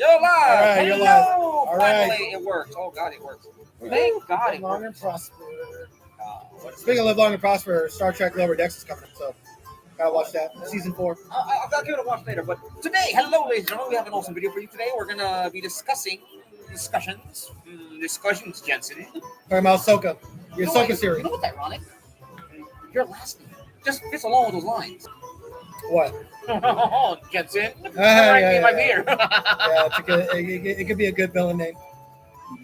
You're live. Right, you're live. All Finally, right. it works. Oh God, it works. Thank God it Live long and works. prosper. Speaking of live long and prosper, Star Trek Lower Decks is coming, so gotta watch that. Season 4. I'll give it a watch later. But today, hello, ladies and gentlemen, we have an awesome video for you today. We're gonna be discussing discussions, Jensen. Talking about Ahsoka. Your Ahsoka You series. know what's ironic? Your last name just fits along with those lines. What? Jensen. Yeah, My beer. Yeah, it could be a good villain name.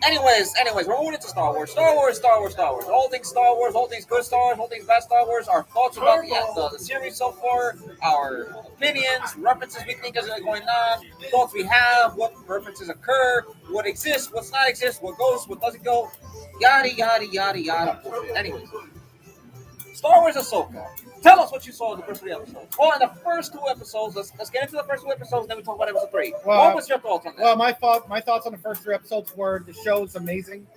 Anyways, we're moving into Star Wars. All things Star Wars, all things good Star Wars, all things bad Star Wars, our thoughts about the series so far, our opinions, references we think is going on, thoughts we have, what references occur, what exists, what's not exist, what goes, what doesn't go, yada, yada, yada, yada. Anyways, Star Wars Ahsoka. Tell us what you saw in the first 3 episodes. Well, in the first 2 episodes, let's get into the first 2 episodes, then we talk about episode 3. What was your thoughts on that? Well, my thoughts on the first 3 episodes were the show is amazing.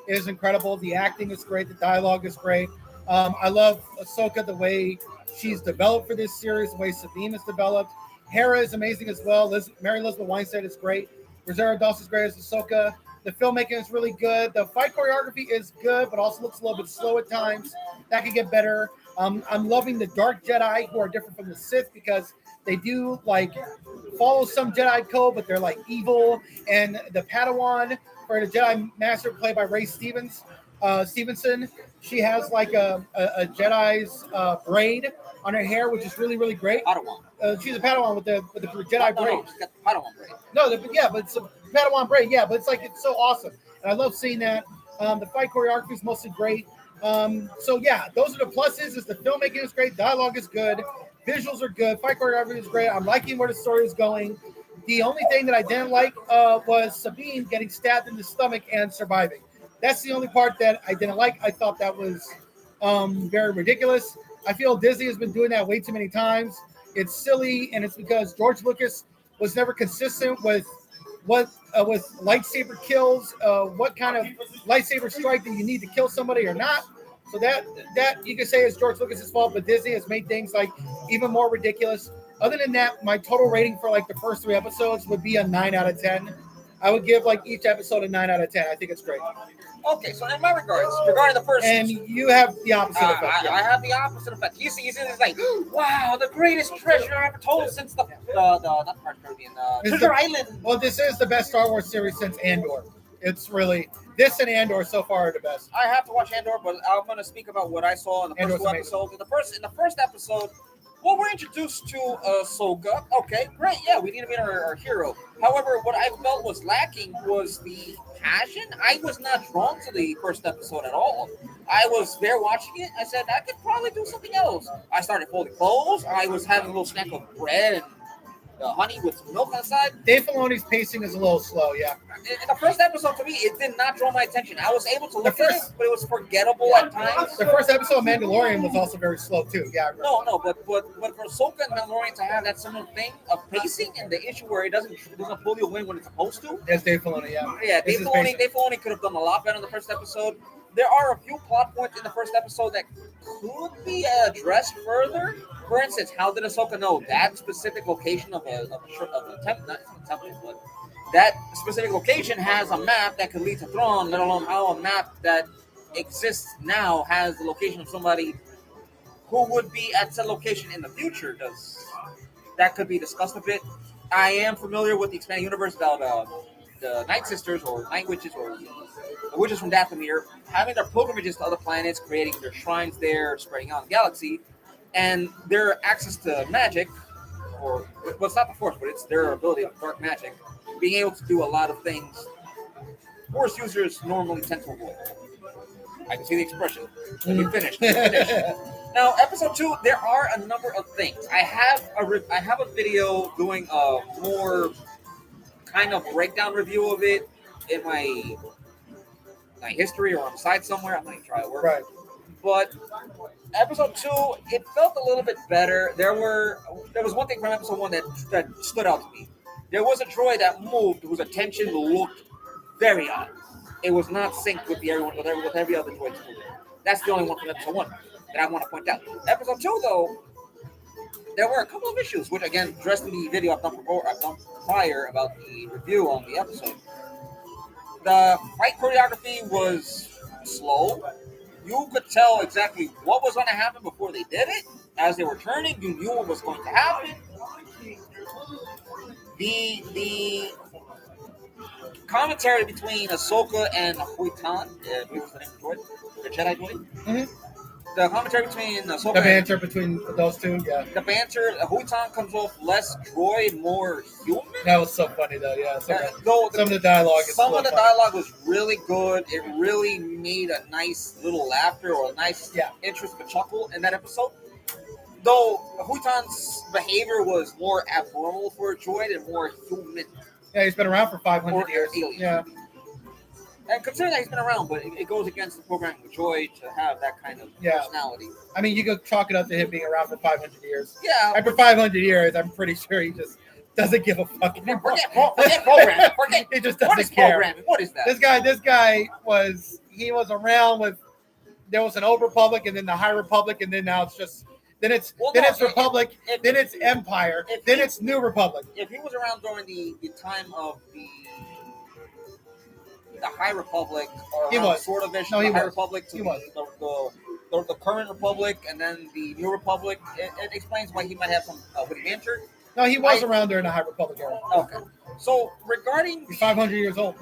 It is incredible. The acting is great. The dialogue is great. I love Ahsoka, the way she's developed for this series, the way Sabine is developed. Hera is amazing as well. Mary Elizabeth Winstead is great. Rosario Dawson is great as Ahsoka. The filmmaking is really good. The fight choreography is good, but also looks a little bit slow at times. That could get better. I'm loving the Dark Jedi, who are different from the Sith because they do like follow some Jedi code, but they're like evil. And the Padawan for the Jedi Master, played by Ray Stevenson, she has like a Jedi's braid on her hair, which is really, really great. Padawan. She's a Padawan with the Jedi braid. No, she's got the Padawan braid. No, but it's a Padawan braid. Yeah, but it's so awesome, and I love seeing that. The fight choreography is mostly great. So yeah, those are the pluses. Is the filmmaking is great, dialogue is good, visuals are good, fight choreography is great. I'm liking where the story is going. The only thing that I didn't like was Sabine getting stabbed in the stomach and surviving. That's the only part that I didn't like. I thought that was very ridiculous. I feel Disney has been doing that way too many times. It's silly, and it's because George Lucas was never consistent with with lightsaber kills, what kind of lightsaber strike do you need to kill somebody or not. So that you can say is George Lucas's fault, but Disney has made things like even more ridiculous. Other than that, my total rating for like the first 3 episodes would be a 9 out of 10. I would give like each episode a 9 out of 10. I think it's great. Okay, so in my regards, regarding the first, and you have the opposite effect. I have the opposite effect. You see, it's like, wow, the greatest treasure ever told since the not Pirates Caribbean, Treasure Island. Well, this is the best Star Wars series since Andor. It's really this and Andor so far are the best. I have to watch Andor, but I'm going to speak about what I saw in the first 2 episodes. In the first episode, well, we're introduced to Ahsoka. Okay, great. Yeah, we need to meet our hero. However, what I felt was lacking was the passion. I was not drawn to the first episode at all. I was there watching it. I said, I could probably do something else. I started folding clothes. I was having a little snack of bread and honey with some milk on the side. Dave Filoni's pacing is a little slow, yeah. In the first episode, to me, it did not draw my attention. I was able to look at it, but it was forgettable at times. The first episode of Mandalorian was also very slow, too. Yeah. No, but for Ahsoka and Mandalorian to have that similar thing of pacing and the issue where it doesn't pull you in when it's supposed to. That's Dave Filoni, yeah. Yeah, Dave Filoni could have done a lot better in the first episode. There are a few plot points in the first episode that could be addressed further. For instance, how did Ahsoka know that specific location of a temple, not a temple, but that specific location has a map that could lead to Thrawn, let alone how a map that exists now has the location of somebody who would be at said location in the future. That could be discussed a bit. I am familiar with the expanded universe about the Night Sisters or Night Witches or the witches from Dathomir having their pilgrimages to other planets, creating their shrines there, spreading out the galaxy, and their access to magic, or well, it's not the Force, but it's their ability of dark magic, being able to do a lot of things Force users normally tend to avoid. I can see the expression. Let me finish. Now, episode 2, there are a number of things. I have a video doing a more kind of breakdown review of it in my history or on the side somewhere. I might try to work. Right. But episode 2, it felt a little bit better. There was one thing from episode 1 that stood out to me. There was a droid that moved whose attention looked very odd. It was not synced with every other droid moving. That's the only one from episode 1 that I want to point out. Episode 2, though, there were a couple of issues, which again addressed in the video I've done prior about the review on the episode. The fight choreography was slow. You could tell exactly what was going to happen before they did it. As they were turning, you knew what was going to happen. The commentary between Ahsoka and Huitan, what's the name of the droid? The Jedi droid? Mm-hmm. The commentary between Ahsoka The banter between those two, yeah. The banter, Huitan comes off less droid, more human. That was so funny, though, yeah. Some of the dialogue was really good. It really made a nice little laughter or a nice interest of a chuckle in that episode. Though Huitan's behavior was more abnormal for a droid and more human. Yeah, he's been around for 500 years. Alien. Yeah. And considering that he's been around, but it goes against the programming of a droid to have that kind of personality. I mean, you could chalk it up to him being around for 500 years. Yeah. After 500 years, I'm pretty sure he just doesn't give a fuck anymore. Forget programming. He just doesn't what is care. Programming? What is that? This guy was around with, there was an Old Republic and then the High Republic, and then now it's just, then it's Republic, then it's Empire, then it's New Republic. If he was around during the time of the High Republic, or he was sort of vision, no, the High was. Republic to the current Republic, and then the New Republic, it explains why he might have some witty banter. No, he was around during the High Republic era. Okay, so regarding he's 500 years old.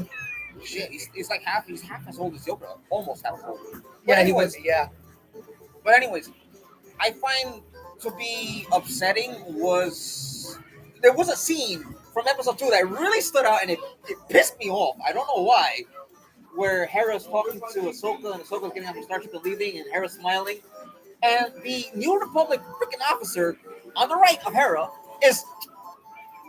Shit, he's like half as old as Yoda, almost half as old. Yeah, he was. Yeah. But anyways, I find to be upsetting was there was a scene from episode 2 that really stood out, and it pissed me off. I don't know why. Where Hera's talking to Ahsoka, and Ahsoka's getting off the starship and leaving, and Hera's smiling, and the New Republic freaking officer on the right of Hera is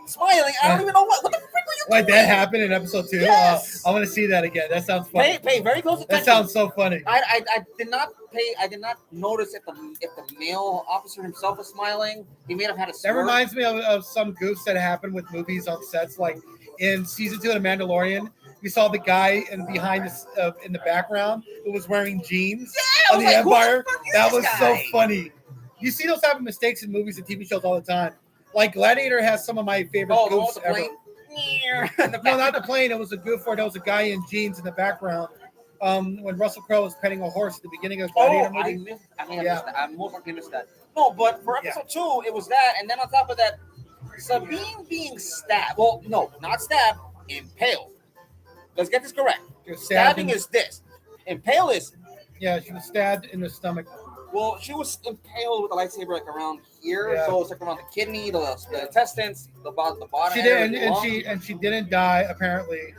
smiling. I don't even know what the frick were you doing? Wait, that happened in episode 2? Yes. I want to see that again. That sounds funny. Pay very close attention. That sounds so funny. I did not notice if the male officer himself was smiling. He may have had a smirk. That reminds me of some goofs that happened with movies on sets, like in season 2 of The Mandalorian. We saw the guy in the background who was wearing jeans on the Empire. That was so funny. You see those type of mistakes in movies and TV shows all the time. Like Gladiator has some of my favorite goofs ever. No, not the plane. It was a goof where there was a guy in jeans in the background. When Russell Crowe was petting a horse at the beginning of the Gladiator movie. I most likely missed that. No, but for episode 2, it was that, and then on top of that, Sabine being stabbed. Well, no, not stabbed, impaled. Let's get this correct. Stabbing is this. Impale is. Yeah, she was stabbed in the stomach. Well, she was impaled with a lightsaber like around here, so it's like around the kidney, the intestines, the bottom. She did, and she didn't die apparently,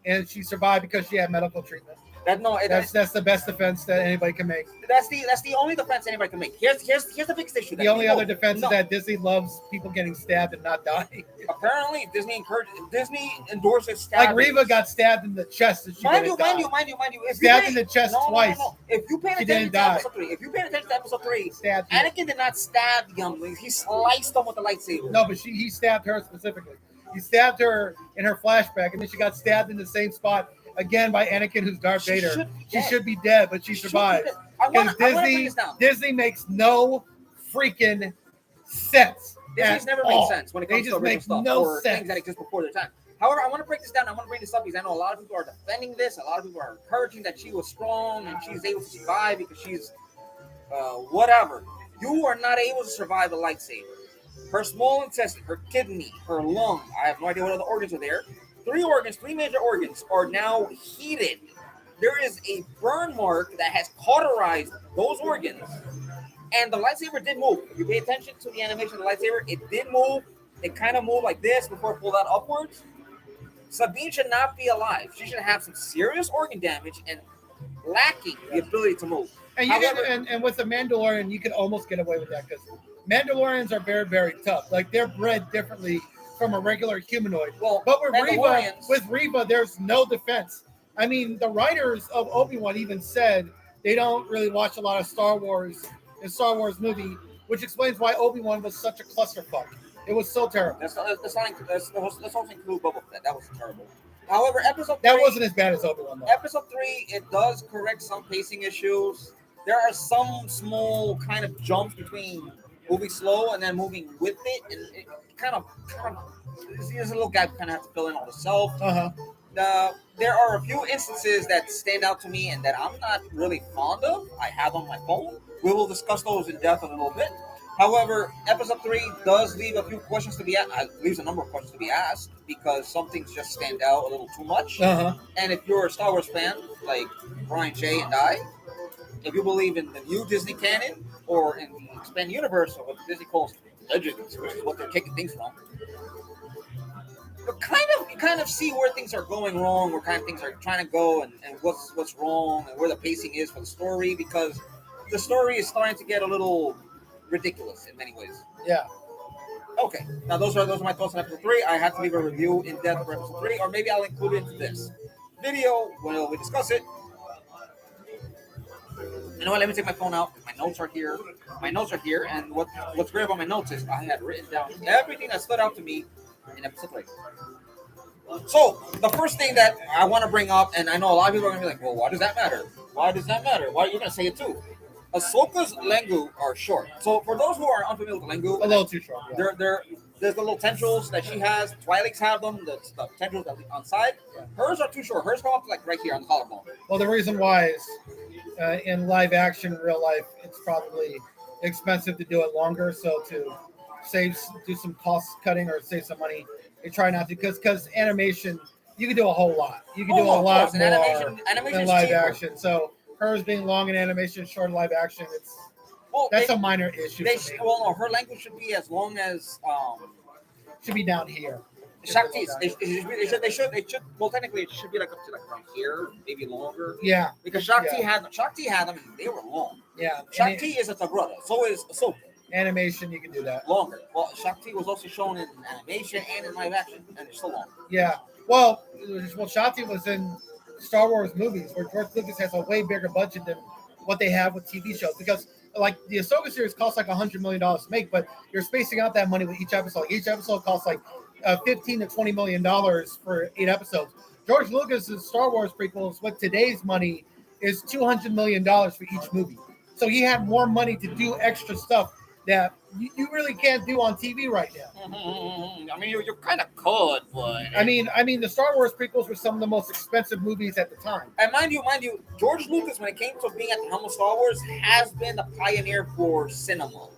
and she survived because she had medical treatment. That's the best defense that anybody can make. That's the only defense anybody can make. Here's the biggest issue. The only other defense is that Disney loves people getting stabbed and not dying. Apparently, Disney endorses stabbing. Like Reva got stabbed in the chest. Mind you. Stabbed in the chest twice. No. If you pay attention to episode 3, Anakin did not stab the younglings. He sliced them with the lightsaber. No, but he stabbed her specifically. He stabbed her in her flashback, and then she got stabbed in the same spot again by Anakin, who's Darth Vader. She should be dead, but she survived. Because Disney makes no freaking sense. Disney's never made sense when it comes to original stuff or sense. Things that exist before their time. However, I want to break this down. I want to bring this up because I know a lot of people are defending this. A lot of people are encouraging that she was strong and she's able to survive because she's whatever. You are not able to survive a lightsaber. Her small intestine, her kidney, her lung, I have no idea what other organs are there. 3 major organs are now heated. There is a burn mark that has cauterized those organs. And the lightsaber did move. If you pay attention to the animation of the lightsaber, it did move. It kind of moved like this before it pulled out upwards. Sabine should not be alive. She should have some serious organ damage and lacking the ability to move. And with the Mandalorian, you could almost get away with that because Mandalorians are very, very tough. Like they're bred differently from a regular humanoid. Well, but with Reva, there's no defense. I mean, the writers of Obi-Wan even said they don't really watch a lot of Star Wars movie, which explains why Obi-Wan was such a clusterfuck. It was so terrible. Let's also include Boba Fett. That was terrible. However, episode 3... That wasn't as bad as Obi-Wan, though. Episode 3, it does correct some pacing issues. There are some small kind of jumps between moving slow and then moving with it, and it kind of there's a little gap you kind of have to fill in all yourself. There are a few instances that stand out to me and that I'm not really fond of. I have on my phone. We will discuss those in depth in a little bit. However, episode 3 does leave a few questions to be asked. Leaves a number of questions to be asked because some things just stand out a little too much. And if you're a Star Wars fan like Brian, Jay, and I, if you believe in the new Disney canon or in the expanded universe or what Disney calls legends, which is what they're taking things from, you kind of see where things are going wrong, where kind of things are trying to go, and what's wrong, and where the pacing is for the story, because the story is starting to get a little ridiculous in many ways. Yeah. Okay. Now those are my thoughts on episode 3. I have to leave a review in depth for episode 3, or maybe I'll include it into this video when we discuss it. You know what? Let me take my phone out. My notes are here. And what's great about my notes is I had written down everything that stood out to me in episode 3. So, the first thing that I want to bring up, and I know a lot of people are going to be like, well, why does that matter? Why does that matter? Why are you going to say it too? Ahsoka's lengu are short. So, for those who are unfamiliar with lengu, a little too short. Yeah. There's the little tendrils that she has. Twi'leks have them. The tendrils that on side. Hers are too short. Hers come up to like right here on the collarbone. Well, the reason why is in live action, real life, it's probably expensive to do it longer. So to do some cost cutting or save some money, they try not to, because animation, you can do a whole lot. You can do a lot more than live action. So hers being long in animation, short in live action, that's a minor issue. No, her language should be as long as should be down here. Shakti, they should. Well, technically, it should be like up to like around here, maybe longer. Yeah, because Shakti had them, and they were long. Yeah, Shakti is a Tagrada, so is Ahsoka. Animation, you can do that longer. Well, Shakti was also shown in animation and in live action, and it's still long. Yeah, well, Shakti was in Star Wars movies, where George Lucas has a way bigger budget than what they have with TV shows, because like the Ahsoka series costs like $100 million to make, but you're spacing out that money with each episode. Each episode costs like $15 to $20 million for 8 episodes. George Lucas's Star Wars prequels with today's money is $200 million for each movie. So he had more money to do extra stuff that you really can't do on TV right now. I mean, you kind of could, but I mean, the Star Wars prequels were some of the most expensive movies at the time. And mind you, George Lucas, when it came to being at the helm of Star Wars, has been the pioneer for cinema.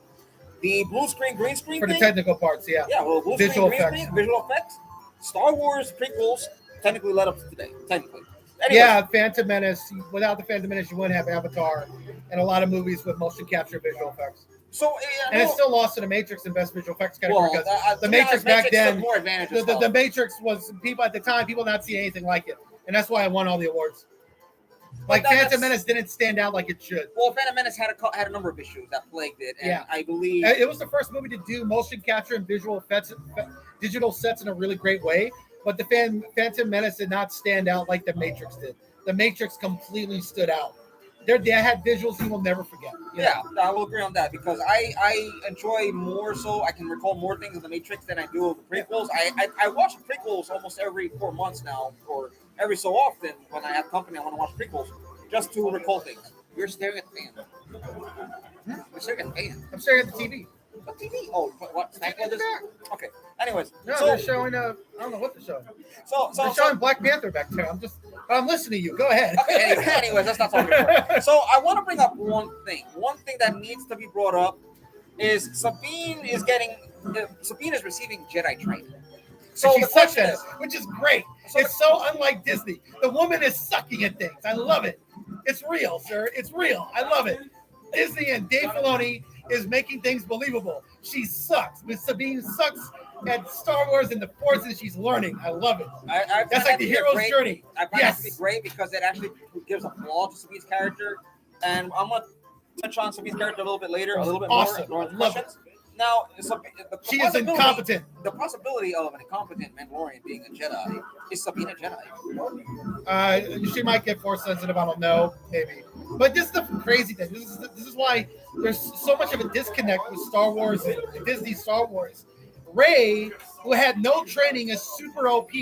The blue screen, green screen for thing, the technical parts, yeah. Yeah, well, blue visual screen, green screen, visual effects. Star Wars prequels technically led up to today. Technically. Anyways. Yeah, Phantom Menace. Without the Phantom Menace, you wouldn't have Avatar and a lot of movies with motion capture visual effects. So, and it's still lost to the Matrix in best visual effects category, because the Matrix back then, the Matrix was people at the time, people not see anything like it, and that's why it won all the awards. Like Phantom Menace didn't stand out like it should. Well, Phantom Menace had a number of issues that plagued it, and I believe it was the first movie to do motion capture and visual effects, digital sets in a really great way. But the Phantom Menace did not stand out like the Matrix did. The Matrix completely stood out. They had visuals you will never forget. Yeah, I will agree on that, because I enjoy more so. I can recall more things in the Matrix than I do of the prequels. I watch prequels almost every 4 months now, or every so often when I have company. I want to watch prequels just to recall things. You're staring at the fan. You're staring at the fan. I'm staring at the TV. What TV? Oh, what? Okay. Anyways, no, they're showing. I don't know what they're showing. They're showing Black Panther back there. I'm listening to you. Go ahead. Okay. Anyways, that's not talking about. So I want to bring up one thing. One thing that needs to be brought up is Sabine is receiving Jedi training. So she sucks at it, which is great. It's so unlike Disney. The woman is sucking at things. I love it. It's real, sir. It's real. I love it. Disney and Dave Filoni is making things believable. She sucks. Miss Sabine sucks at Star Wars and the Force, and she's learning. I love it. That's like the hero's journey. I find that to be great, because it actually gives a flaw to Sabine's character, and I'm going to touch on Sabine's character a little bit later, a little bit more. Love it. Now, she is incompetent. The possibility of an incompetent Mandalorian being a Jedi, is Sabine a Jedi? She might get Force sensitive. I don't know, maybe. But this is the crazy thing. This is why there's so much of a disconnect with Star Wars and Disney Star Wars. Rey, who had no training, is super OP.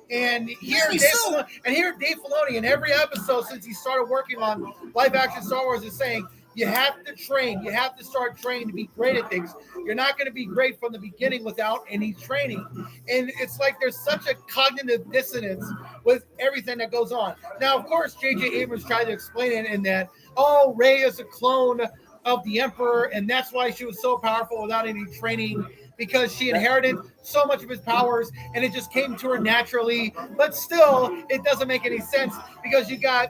And here Dave Filoni in every episode since he started working on live action Star Wars is saying, You have to train. You have to start training to be great at things. You're not going to be great from the beginning without any training. And it's like there's such a cognitive dissonance with everything that goes on. Now, of course, J.J. Abrams tried to explain it in that, oh, Rey is a clone of the Emperor, and that's why she was so powerful without any training, because she inherited so much of his powers and it just came to her naturally. But still, it doesn't make any sense because you got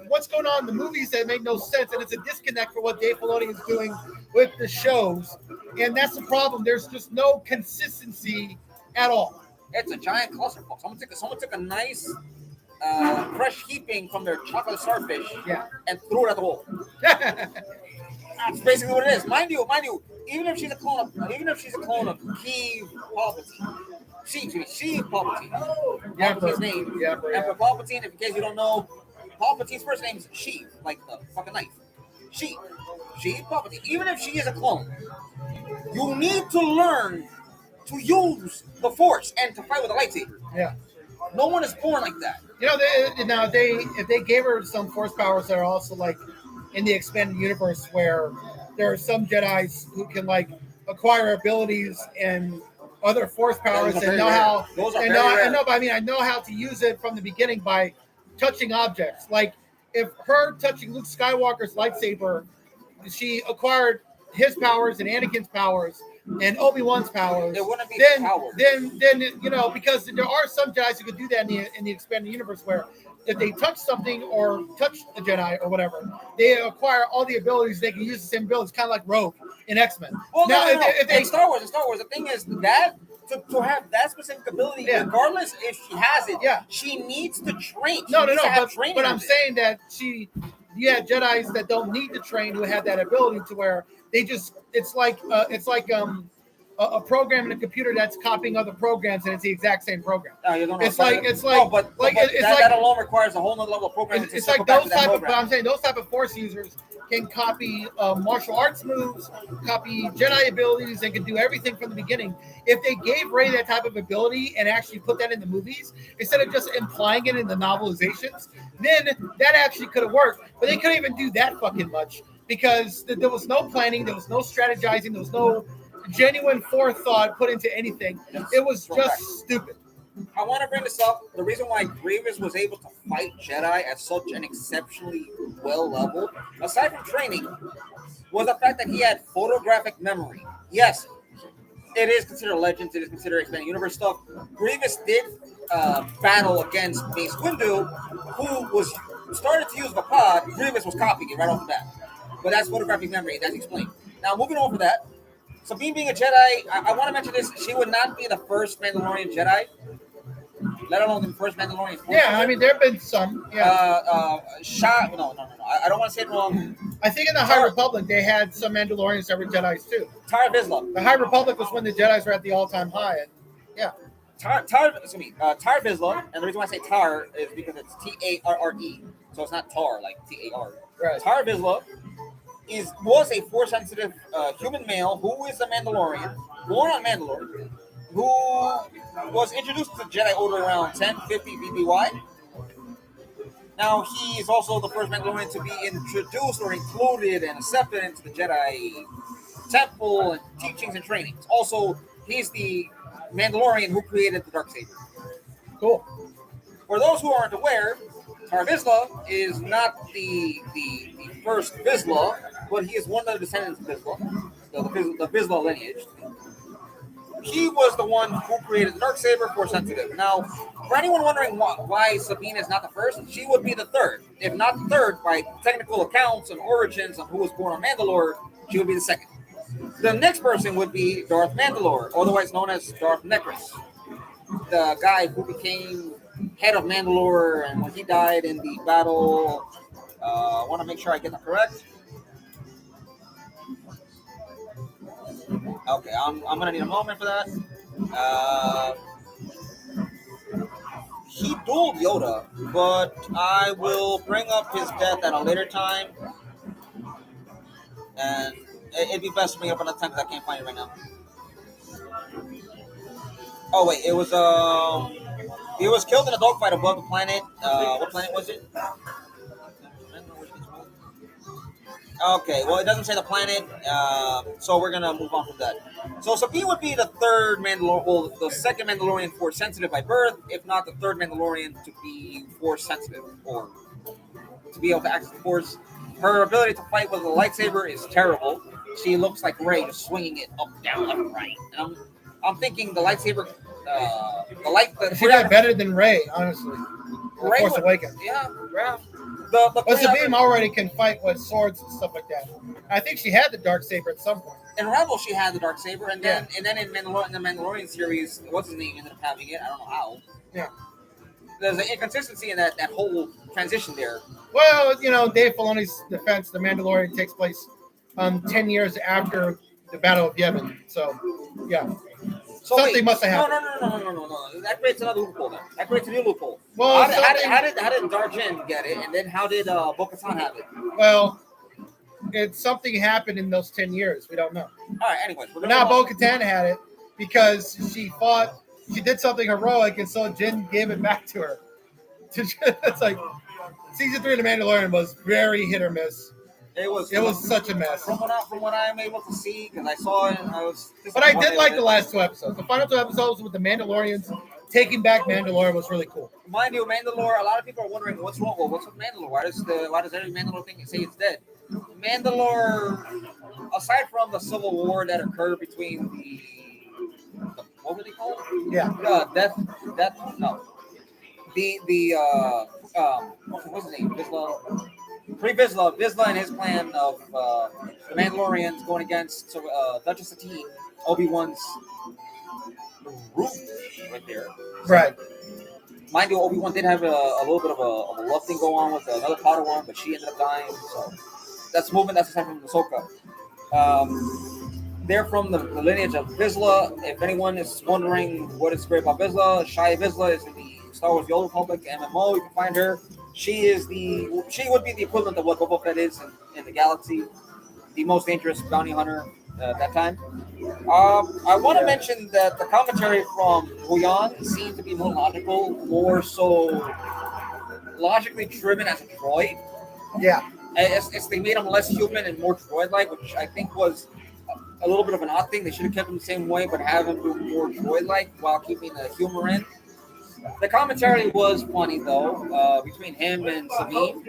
what's going on in the movies that make no sense, and it's a disconnect for what Dave Filoni is doing with the shows. And that's the problem. There's just no consistency at all. It's a giant clusterfuck. Someone took a nice fresh heaping from their chocolate starfish and threw it at the wall. That's basically what it is. Mind you, even if she's a clone of Kiev Palpatine, Sheev Palpatine. Palpatine's name. Yeah, Emperor Palpatine, in case you don't know, Palpatine's first name is Sheev, like the fucking knife. Sheev Palpatine. Even if she is a clone, you need to learn to use the Force and to fight with a lightsaber. Yeah. No one is born like that. You know, if they gave her some Force powers that are also like in the expanded universe, where there are some Jedis who can like acquire abilities and other Force powers and know how. I know how to use it from the beginning by touching objects. Like if her touching Luke Skywalker's lightsaber, she acquired his powers and Anakin's powers and Obi-Wan's powers. It wouldn't be then you know, because there are some Jedi who could do that in the expanded universe, where if they touch something or touch a Jedi or whatever, they acquire all the abilities. They can use the same abilities, kind of like Rogue in X-Men. Well, no. In Star Wars, the thing is that to have that specific ability, regardless if she has it, she needs to train. But I'm saying that you have Jedis that don't need to train who have that ability to where they just it's like a program in a computer that's copying other programs, and it's the exact same program. No, you don't know. That alone requires a whole nother level of programming. It's like those type of. But I'm saying those type of Force users can copy martial arts moves, copy Jedi abilities, and can do everything from the beginning. If they gave Rey that type of ability and actually put that in the movies instead of just implying it in the novelizations, then that actually could have worked. But they couldn't even do that fucking much because there was no planning, there was no strategizing, there was no genuine forethought put into anything. It was just stupid. I want to bring this up. The reason why Grievous was able to fight Jedi at such an exceptionally well level, aside from training, was the fact that he had photographic memory. Yes, it is considered Legends, it is considered expanded universe stuff. Grievous did battle against Mace Windu, who was started to use the pod. Grievous was copying it right off the bat. But that's photographic memory, that's explained. Now, moving on from that, Sabine being a Jedi, I want to mention this. She would not be the first Mandalorian Jedi, let alone the first Mandalorian. I mean, there have been some. No. I don't want to say it wrong. I think in the High Republic, they had some Mandalorians that were Jedis too. Tar Vizsla. The High Republic was when the Jedis were at the all-time high. And, Tar Vizsla, and the reason why I say Tar is because it's Tarre, so it's not Tar like Tar. Right. Tar Vizsla was a Force-sensitive human male who is a Mandalorian, born on Mandalore, who was introduced to Jedi Order around 1050 BBY. Now, he is also the first Mandalorian to be introduced or included and accepted into the Jedi Temple and teachings and trainings. Also, he's the Mandalorian who created the Darksaber. Cool. For those who aren't aware, Tar Vizsla is not the first Vizsla, but he is one of the descendants of Vizsla, the Vizsla lineage. He was the one who created the Darksaber, Force sensitive. Now, for anyone wondering why Sabine is not the first, she would be the third. If not the third, by technical accounts and origins of who was born on Mandalore, she would be the second. The next person would be Darth Mandalore, otherwise known as Darth Necrus, the guy who became head of Mandalore, and when he died in the battle, I want to make sure I get that correct. Okay, I'm gonna need a moment for that. He dueled Yoda, but I will bring up his death at a later time, and it'd be best to bring it up another time because I can't find it right now. Oh wait, he was killed in a dogfight above the planet. What planet was it? Okay, well, it doesn't say the planet, so we're gonna move on from that. So Sabine would be the third Mandalorian, well, the second Mandalorian Force sensitive by birth, if not the third Mandalorian to be Force sensitive or to be able to access the Force. Her ability to fight with a lightsaber is terrible. She looks like Rey, just swinging it up, down, left, and right. And I'm thinking the lightsaber, She got better than Rey, honestly. Rey Force would, Awakens. yeah. But Sabine already can fight with swords and stuff like that. I think she had the dark saber at some point. In Rebels, she had the dark saber, and then in the Mandalorian series, what's his name ended up having it. I don't know how. Yeah. There's an inconsistency in that whole transition there. Well, Dave Filoni's defense, the Mandalorian takes place 10 years after the Battle of Yavin. So, yeah. So something must have happened. No. That creates another loophole then. That creates a new loophole. Well, how did Dar Jinn get it, and then how did Bo-Katan have it? Well, something happened in those 10 years. We don't know. All right, anyways. Now Bo-Katan had it because she did something heroic, and so Jinn gave it back to her. It's like season 3 of The Mandalorian was very hit or miss. It was such a mess. From what I'm able to see, because I saw it, I was. But I did like the last 2 episodes. The final 2 episodes with the Mandalorians taking back Mandalore was really cool. Mind you, Mandalore. A lot of people are wondering what's wrong. Well, what's with Mandalore? Why does every Mandalore thing say it's dead? Mandalore, aside from the civil war that occurred between the what were they called? Yeah. Death. No. What's his name? Vizsla and his plan of the Mandalorians going against Duchess Satine, Obi-Wan's room right there. Right. Mind you, Obi-Wan did have a little bit of a love thing go on with another Padawan, but she ended up dying. So that's movement. That's aside from Ahsoka. They're from the lineage of Vizsla. If anyone is wondering what is great about Vizsla, Shia Vizsla is in the Star Wars: The Old Republic MMO. You can find her. She would be the equivalent of what Boba Fett is in the galaxy, the most dangerous bounty hunter at that time. I want to mention that the commentary from Huyan seemed to be more logical, more so logically driven as a droid. Yeah. They made him less human and more droid-like, which I think was a little bit of an odd thing. They should have kept him the same way, but have him do more droid-like while keeping the humor in. The commentary was funny though, between him and Sabine.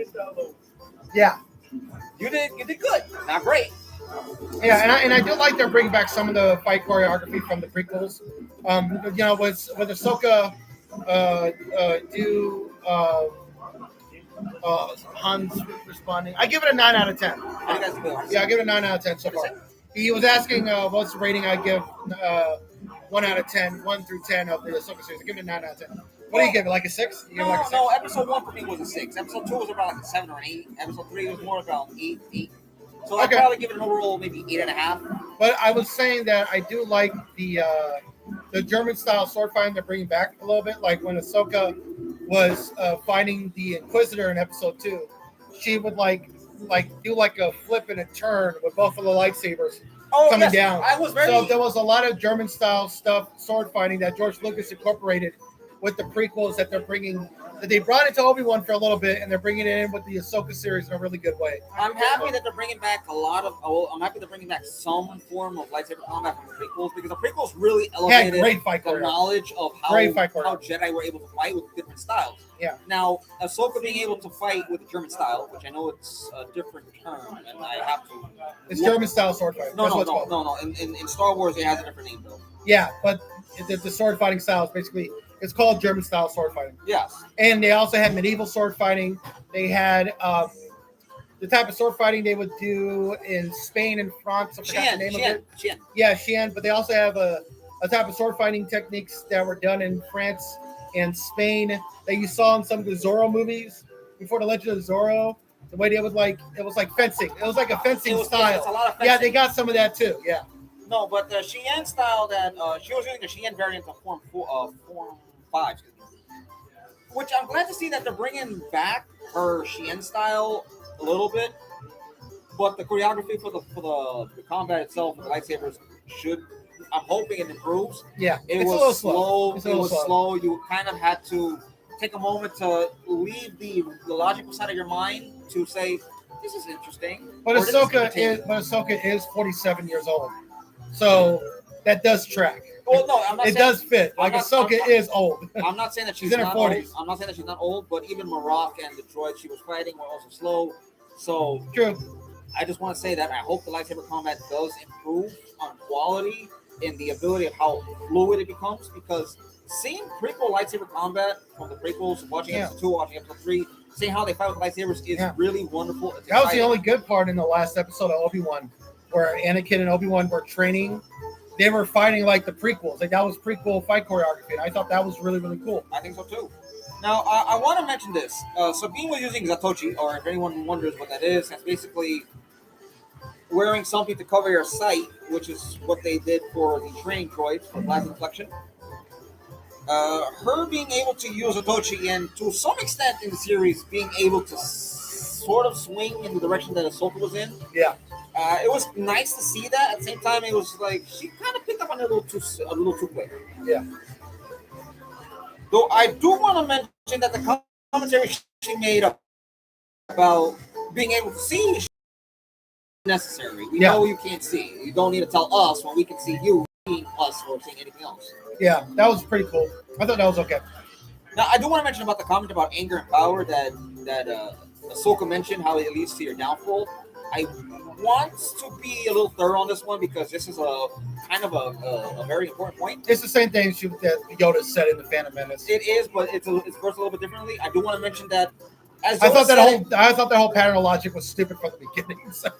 Yeah, you did good, not great. Yeah, and I do like they're bringing back some of the fight choreography from the prequels. With Ahsoka, Han's responding. I give it a 9 out of 10. Yeah, I give it a 9 out of 10 so far. He was asking what's the rating I give 1 out of 10, 1 through 10 of the Ahsoka series. I give it a 9 out of 10. What do you give it? Like a 6? No, episode 1 for me was a 6. Episode 2 was about like a 7 or an 8. Episode 3 was more about 8. So I'd probably give it an overall maybe 8.5. But I was saying that I do like the German style sword fighting they're bringing back a little bit. Like when Ahsoka was fighting the Inquisitor in episode 2, she would do like a flip and a turn with both of the lightsabers coming down. So there was a lot of German style stuff, sword fighting that George Lucas incorporated with the prequels that they're bringing. That they brought it to Obi-Wan for a little bit, and they're bringing it in with the Ahsoka series in a really good way. I'm happy that they're bringing back I'm happy they're bringing back some form of lightsaber combat from the prequels, because the prequels really elevated the knowledge of how Jedi were able to fight with different styles. Yeah. Now, Ahsoka being able to fight with the German style, which I know it's a different term, and I have to. It's German style sword fighting. No. In Star Wars, it has a different name though. Yeah, but the sword fighting style is basically. It's called German style sword fighting. Yes. And they also had medieval sword fighting. They had the type of sword fighting they would do in Spain and France. I forgot the name of it. Xian. Yeah, Xian. But they also have a type of sword fighting techniques that were done in France and Spain that you saw in some of the Zorro movies before the Legend of Zorro. The way they would it was like fencing. It was like a fencing style. It's a lot of fencing. Yeah, they got some of that too. Yeah. No, but the Xian style that she was using the Xian variant of Form 5, which I'm glad to see that they're bringing back her Xian style a little bit, but the choreography for the combat itself, the lightsabers I'm hoping it improves. Yeah, it was a little slow. It was slow. You kind of had to take a moment to leave the logical side of your mind to say, this is interesting. But Or this is Ahsoka is 47 years old, so that does track. Well, no, I'm not. It does fit. Like Ahsoka is old. I'm not saying that she's in her not 40s. old. I'm not saying that she's not old, but even Marok and the droid she was fighting were also slow. So True. I just want to say that I hope the lightsaber combat does improve on quality and the ability of how fluid it becomes, because seeing prequel lightsaber combat from the prequels, watching episode 2, watching episode 3, seeing how they fight with lightsabers is really wonderful. It's that was the exciting. only good part in the last episode of Obi-Wan, where Anakin and Obi-Wan were training. They were fighting like the prequels. Like that was prequel fight choreography, and I thought that was really, really cool. I think so too. Now, I want to mention this. Sabine was using Zatoichi, or if anyone wonders what that is, that's basically wearing something to cover your sight, which is what they did for the training droids for blast deflection. Her being able to use Zatoichi, and to some extent in the series, being able to sort of swing in the direction that Ahsoka was in. Yeah. It was nice to see that. At the same time, it was like she kind of picked up on it a little too quick. Yeah. Though I do want to mention that the commentary she made about being able to see is necessary. We know you can't see. You don't need to tell us when we can see you seeing us or seeing anything else. Yeah, that was pretty cool. I thought that was okay. Now, I do want to mention about the comment about anger and power that Ahsoka mentioned, how it leads to your downfall. I want to be a little thorough on this one because this is a kind of a very important point. It's the same thing that Yoda said in the Phantom Menace. It is, but it's versed a little bit differently. I do want to mention that. I thought that whole pattern of logic was stupid from the beginning, so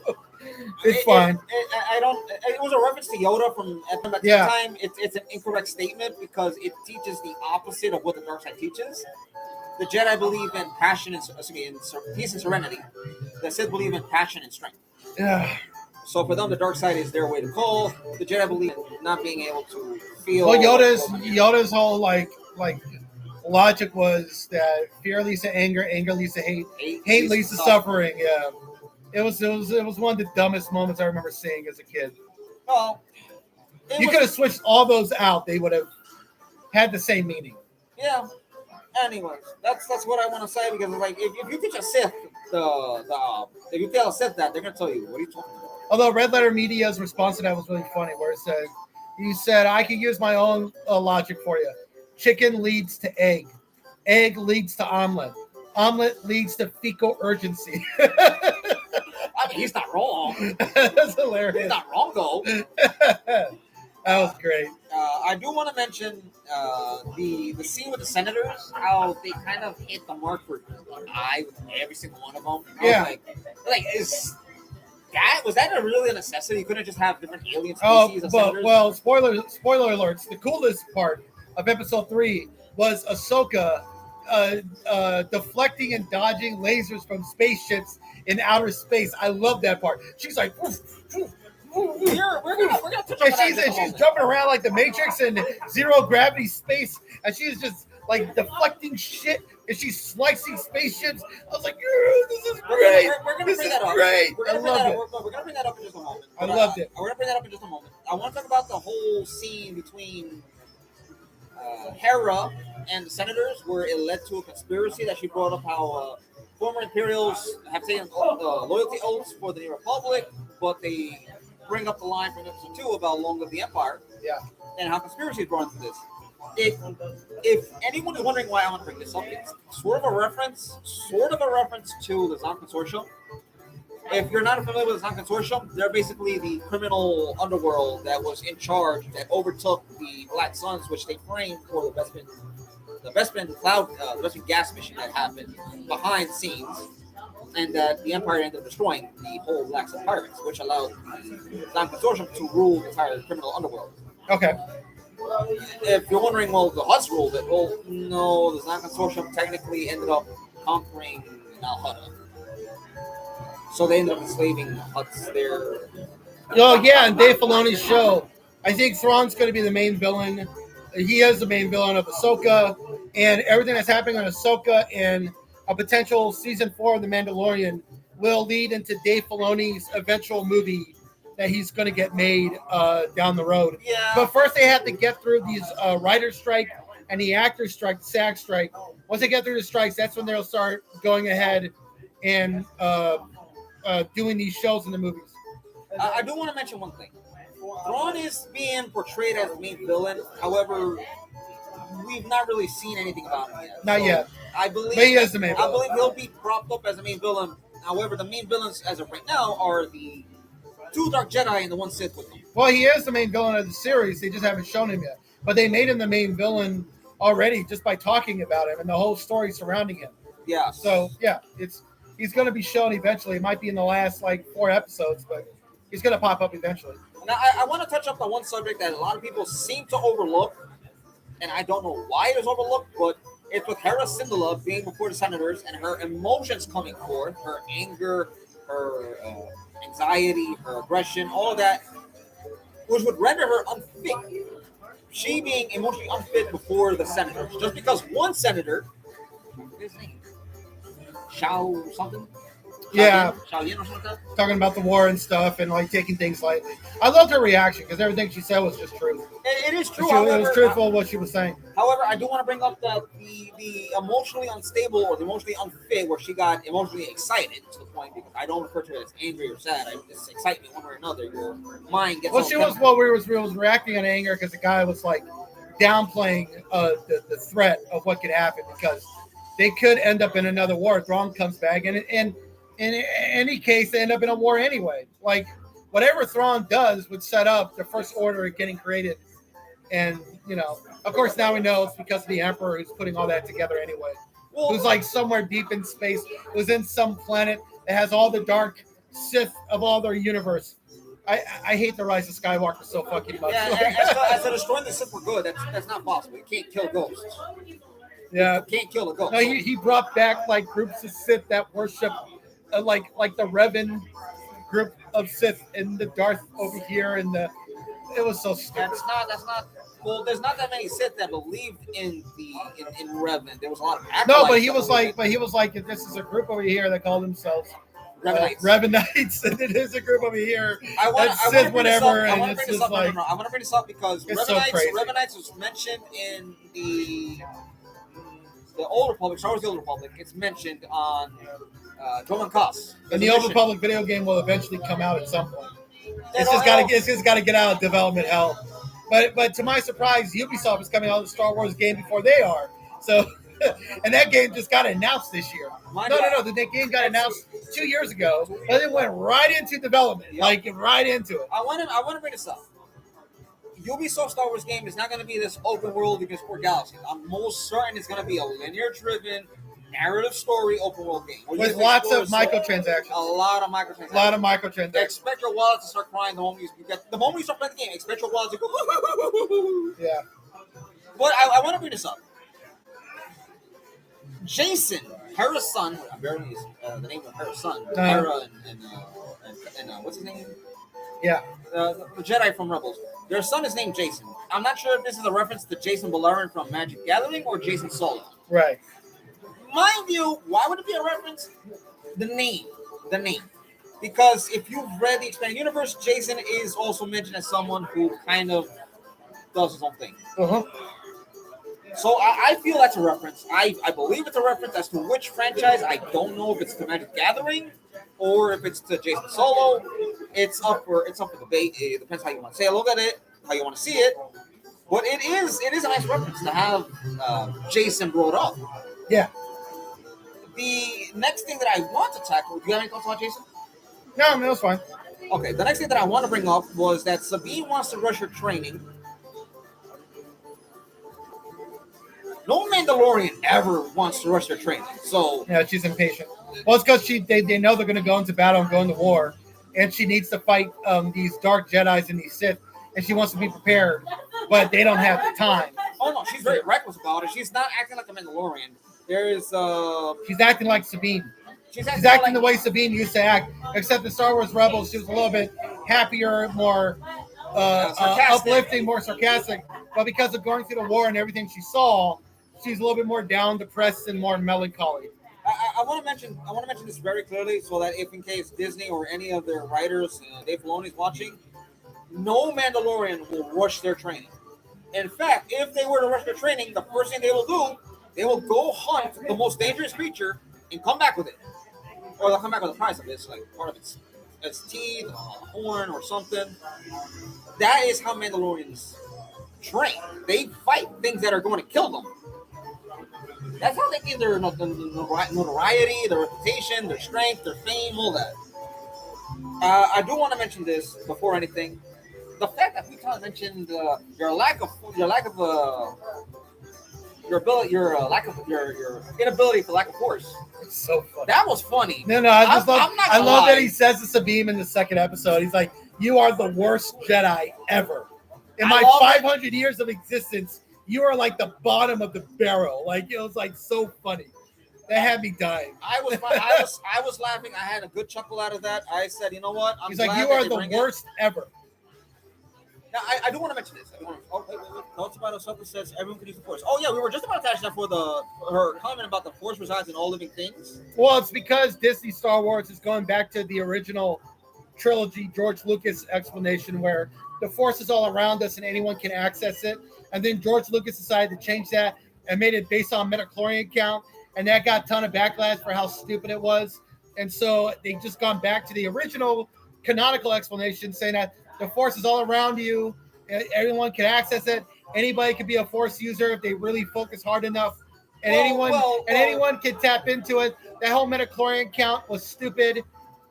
it's fine. It was a reference to Yoda from at the time. It's an incorrect statement because it teaches the opposite of what the dark side teaches. The Jedi believe in passion and peace and serenity. The Sith believe in passion and strength. Yeah. So for them, the dark side is their way to call. The Jedi believe in not being able to feel. Well, Yoda's whole like logic was that fear leads to anger, anger leads to hate leads to suffering. Yeah, it was one of the dumbest moments I remember seeing as a kid. Well, you could have switched all those out; they would have had the same meaning. Yeah. Anyways, that's what I want to say because like if you teach a Sith if you tell a Sith that, they're gonna tell you what are you talking about. Although Red Letter Media's response to that was really funny, where he said I can use my own logic for you. Chicken leads to egg. Egg leads to omelet. Omelet leads to fecal urgency. I mean, he's not wrong. That's hilarious. He's not wrong, though. That was great. I do want to mention the scene with the senators, how they kind of hit the mark for an eye with every single one of them. Yeah. Was that really a necessity? You couldn't just have different alien species of senators? Well, spoiler alerts. The coolest part of episode 3 was Ahsoka deflecting and dodging lasers from spaceships in outer space. I love that part. She's like, woof, woof, we're gonna touch on and she's jumping around like the Matrix in zero gravity space, and she's just like deflecting shit, and she's slicing spaceships. I was like, this is great. We're gonna bring that up. Great. We're gonna bring that up in just a moment. I loved it. We're gonna bring that up in just a moment. I want to talk about the whole scene between Hera and the senators, where it led to a conspiracy that she brought up how former Imperials have taken loyalty oaths for the New Republic, but they bring up the line from episode 2 about Long Live the Empire. Yeah. And how conspiracy is brought into this. If anyone is wondering why I want to bring this up, it's sort of a reference to the Zon Consortium. If you're not familiar with the Zon Consortium, they're basically the criminal underworld that was in charge, that overtook the Black Suns, which they framed for the Bespin gas mission that happened behind the scenes, and that the Empire ended up destroying the whole Black Sun pirates, which allowed the Zon Consortium to rule the entire criminal underworld. Okay. If you're wondering, well, the Hutts ruled it. Well, no, the Zon Consortium technically ended up conquering Al Hutta. So they ended up enslaving Hutts there. Oh, yeah, and Dave Filoni's show. I think Thrawn's going to be the main villain. He is the main villain of Ahsoka, and everything that's happening on Ahsoka and a potential season 4 of The Mandalorian will lead into Dave Filoni's eventual movie that he's going to get made down the road. Yeah. But first they have to get through these writer's strike and the actor's strike, the SAG strike. Once they get through the strikes, that's when they'll start going ahead and doing these shows in the movies. I do want to mention one thing. Thrawn is being portrayed as the main villain. However, we've not really seen anything about him yet. Not yet. I believe But he is the main I villain. believe he'll be propped up as the main villain. However, the main villains as of right now are the 2 Dark Jedi and the 1 Sith with them. Well, he is the main villain of the series. They just haven't shown him yet. But they made him the main villain already just by talking about him and the whole story surrounding him. Yeah. So yeah, he's going to be shown eventually. It might be in the last 4 episodes, but he's going to pop up eventually. Now, I want to touch up on one subject that a lot of people seem to overlook, and I don't know why it is overlooked, but it's with Hera Syndulla being before the senators and her emotions coming forth, her anger, her anxiety, her aggression, all that, which would render her unfit. She being emotionally unfit before the senators, just because one senator, his name, Shao something. Yeah. Shao Yin or something like that. Talking about the war and stuff and taking things lightly. I loved her reaction because everything she said was just true. It is true. It was truthful what she was saying. However, I do want to bring up the emotionally unstable or the emotionally unfit, where she got emotionally excited to the point, because I don't refer to it as angry or sad. It's excitement one way or another. Your mind gets. Well, she was reacting on anger because the guy was downplaying the threat of what could happen, because they could end up in another war. Thrawn comes back, and in any case, they end up in a war anyway. Whatever Thrawn does would set up the First Order getting created. And, of course, now we know it's because of the Emperor who's putting all that together anyway. Who's somewhere deep in space, who's in some planet that has all the dark Sith of all their universe. I hate the Rise of Skywalker so fucking much. Yeah, as to destroying the Sith for good, that's not possible. You can't kill ghosts. Yeah. You can't kill a ghost. No, he brought back groups of Sith that worship like the Revan group of Sith and the Darth over here, and it was so stupid. That's not. Well, there's not that many Sith that believed in Revan. There was a lot of no, but he was like, this is a group over here that call themselves Revenites, and it is a group over here that's Sith whatever, and it's just I want to bring this up because Revenites was mentioned in the Old Republic, Star Wars: The Old Republic. It's mentioned on Droman Koss. And the Old Republic video game will eventually come out at some point. It's just got to get out of development hell. But to my surprise, Ubisoft is coming out with a Star Wars game before they are. So, and that game just got announced this year. No. The game got announced 2 years ago, and it went right into development, right into it. I want to bring this up. Ubisoft Star Wars game is not going to be this open world you can explore galaxies. I'm most certain it's going to be a linear-driven, narrative story open world game with lots of microtransactions. A lot of microtransactions. Expect your wallet to start crying the moment you start playing the game. Expect your wallet to go. Yeah. But I want to bring this up. Jason, Hera's son. I'm barely using the name of Hera's son. Hera and what's his name? Yeah. The Jedi from Rebels. Their son is named Jason. I'm not sure if this is a reference to Jason Balaran from Magic Gathering or Jason Solo. Right. Mind you, why would it be a reference? The name. Because if you've read the Expanded Universe, Jason is also mentioned as someone who kind of does his own thing. Uh-huh. So I feel that's a reference. I believe it's a reference. As to which franchise, I don't know if it's to Magic Gathering or if it's to Jason Solo. It's up for debate. It depends how you want to say it. Look at it, how you want to see it. But it is a nice reference to have Jason brought up. Yeah. The next thing that I want to tackle, do you have any thoughts on Jason? No, that's fine. Okay, the next thing that I want to bring up was that Sabine wants to rush her training. No Mandalorian ever wants to rush their training, so... Yeah, she's impatient. Well, it's because they know they're going to go into battle and go into war, and she needs to fight these Dark Jedis and these Sith, and she wants to be prepared, but they don't have the time. Oh, no, she's very reckless about it. She's not acting like a Mandalorian. She's acting like Sabine. She's acting the way Sabine used to act, except in Star Wars Rebels, she was a little bit happier, more uplifting, more sarcastic. But because of going through the war and everything she saw, she's a little bit more down, depressed, and more melancholy. I want to mention this very clearly, so that if in case Disney or any of their writers, Dave Filoni's watching, no Mandalorian will rush their training. In fact, if they were to rush their training, the first thing they will do, they will go hunt the most dangerous creature and come back with it. or they'll come back with a price of it. It's like part of its teeth, a horn, or something. That is how Mandalorians train. They fight things that are going to kill them. That's how they get their notoriety, their reputation, their strength, their fame, all that. I do want to mention this before anything. The fact that we kind of mentioned your lack of your inability for lack of force. It's so funny. That was funny. No, I just love. I love lie. that he says to Sabine in the second episode. He's like, "You are the worst Jedi ever. In my 500 years of existence, you are like the bottom of the barrel." Like it was like so funny. That had me dying. I was laughing. I had a good chuckle out of that. I said, you know what? He's like, "You are the worst ever." Now, I do want to mention this. Wait. Thoughts about Ahsoka says everyone can use the Force. Oh, yeah, we were just about to ask that for her comment about the Force resides in all living things. Well, it's because Disney Star Wars is going back to the original trilogy, George Lucas explanation, where the Force is all around us and anyone can access it. And then George Lucas decided to change that and made it based on midichlorian count. And that got a ton of backlash for how stupid it was. And so they just gone back to the original canonical explanation, saying that the Force is all around you. Everyone can access it. Anybody can be a Force user if they really focus hard enough. And anyone can tap into it. That whole midichlorian count was stupid.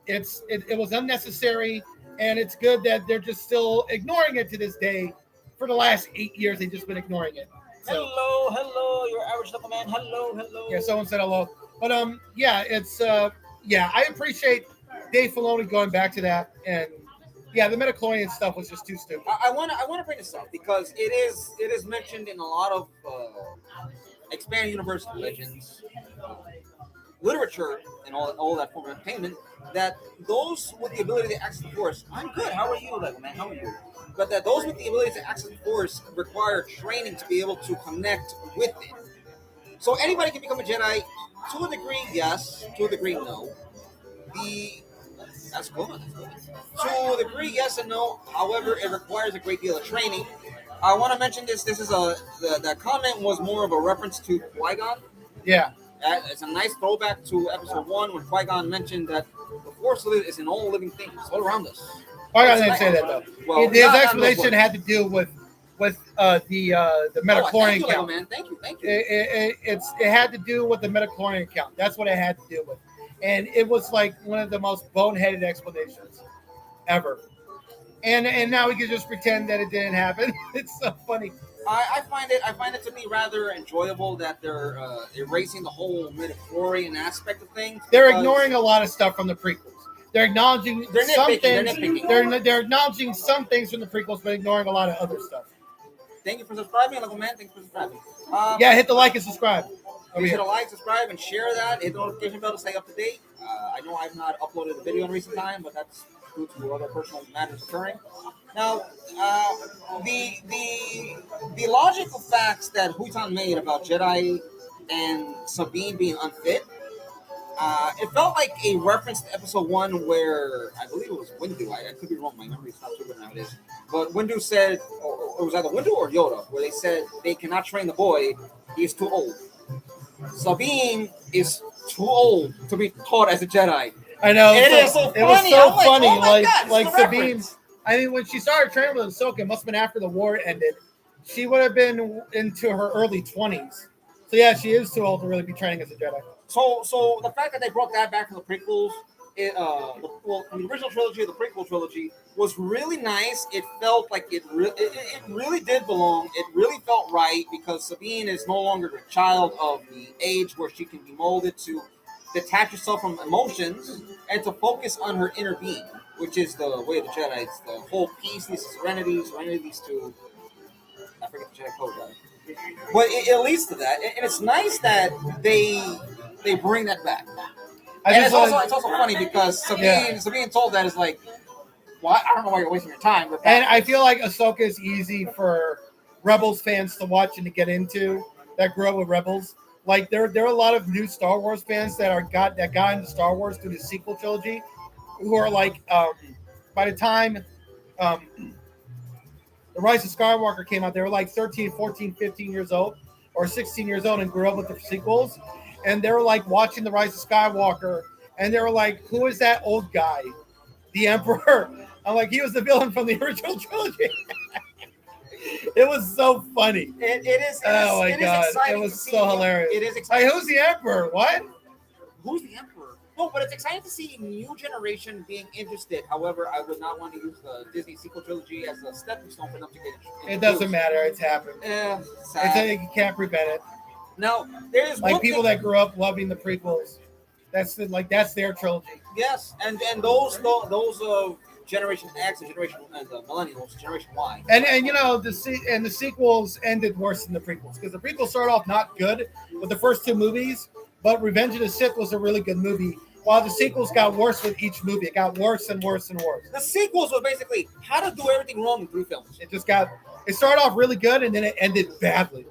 It was unnecessary. And it's good that they're just still ignoring it to this day. For the last 8 years, they've just been ignoring it. So, hello, your average local man. Hello. Yeah, someone said hello. But I appreciate Dave Filoni going back to that. And yeah, the midichlorian stuff was just too stupid. I want to bring this up because it is mentioned in a lot of expanded universe legends, literature, and all that form of entertainment that those with the ability to access the Force, I'm good. How are you, Lego man? How are you? But that those with the ability to access the Force require training to be able to connect with it. So anybody can become a Jedi to a degree, yes. To a degree, no. That's cool. To a degree, yes and no. However, it requires a great deal of training. I want to mention this. This is that comment was more of a reference to Qui-Gon. Yeah. It's a nice throwback to episode 1 when Qui-Gon mentioned that the Force is in all living things, all around us. Qui-Gon didn't say that though. Well, his explanation had to do with the midichlorian count. Man. Thank you. It had to do with the midichlorian count. That's what it had to do with. And it was like one of the most boneheaded explanations ever. And now we can just pretend that it didn't happen. It's so funny. I find it to be rather enjoyable that they're erasing the whole midichlorian aspect of things. They're ignoring a lot of stuff from the prequels. They're acknowledging some things. They're acknowledging some things from the prequels, but ignoring a lot of other stuff. Thank you for subscribing, Uncle Man. Thank you for subscribing. Hit the like and subscribe. Hit a like, subscribe, and share that. Hit the notification bell to stay up to date. I know I've not uploaded a video in recent time, but that's due to other personal matters occurring. Now, the logical facts that Huitan made about Jedi and Sabine being unfit, it felt like a reference to episode 1 where I believe it was Windu. I could be wrong. My memory is not too good nowadays. But Windu said, or it was either Windu or Yoda, where they said they cannot train the boy. He's too old. Sabine is too old to be taught as a Jedi. I know. It is so funny. It was so funny. Oh my God, like Sabine. I mean, when she started training with Ahsoka, it must have been after the war ended. She would have been into her early 20s. So yeah, she is too old to really be training as a Jedi. So the fact that they brought that back from the prequels, the original trilogy, the prequel trilogy, was really nice. It felt like it really did belong. It really felt right because Sabine is no longer a child of the age where she can be molded to detach herself from emotions and to focus on her inner being, which is the way of the Jedi. It's the whole peace, leads to serenity leads to, I forget the Jedi code, but it leads to that, and it's nice that they bring that back. And it's also funny because Sabine told that is like, well, I don't know why you're wasting your time with that. And I feel like Ahsoka is easy for Rebels fans to watch and to get into that grew up with Rebels. Like there are a lot of new Star Wars fans that got into Star Wars through the sequel trilogy, who are like, by the time The Rise of Skywalker came out, they were like 13, 14, 15 years old or 16 years old and grew up with the sequels. And they were like watching The Rise of Skywalker and they were like, "Who is that old guy? The Emperor?" I'm like, "He was the villain from the original trilogy." It was so funny. Oh my God, it was so hilarious. It is exciting. Like, who's the Emperor? What? Who's the Emperor? No, but it's exciting to see a new generation being interested. However, I would not want to use the Disney sequel trilogy as a stepping stone for them to get introduced. It doesn't matter. It's happened. You can't prevent it. Now, there's like people that grew up loving the prequels. That's their trilogy. Yes, and those Generation X and Generation and the Millennials, Generation Y. And the sequels ended worse than the prequels because the prequels started off not good with the first two movies, but Revenge of the Sith was a really good movie. While the sequels got worse with each movie, it got worse and worse and worse. The sequels were basically how to do everything wrong in 3 films. It started off really good and then it ended badly.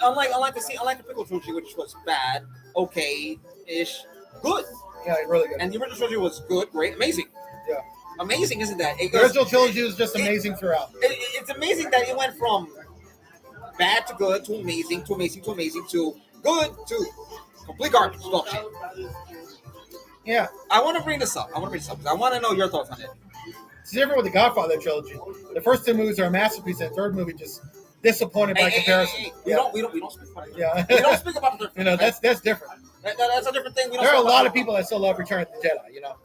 Unlike the prequel trilogy, which was bad, okay-ish, good. Yeah, really good. And the original trilogy was good, great, amazing. Yeah. Amazing, isn't that? The original trilogy was just amazing throughout. It's amazing that it went from bad to good to amazing to amazing to amazing to good to complete garbage. Bullshit. Yeah. I want to bring this up because I want to know your thoughts on it. It's different with the Godfather trilogy. The first 2 movies are a masterpiece, and the third movie just disappointed by comparison. We don't speak about it. Yeah. We don't speak about the that's different. That's a different thing. There are a lot of people that still love Return of the Jedi,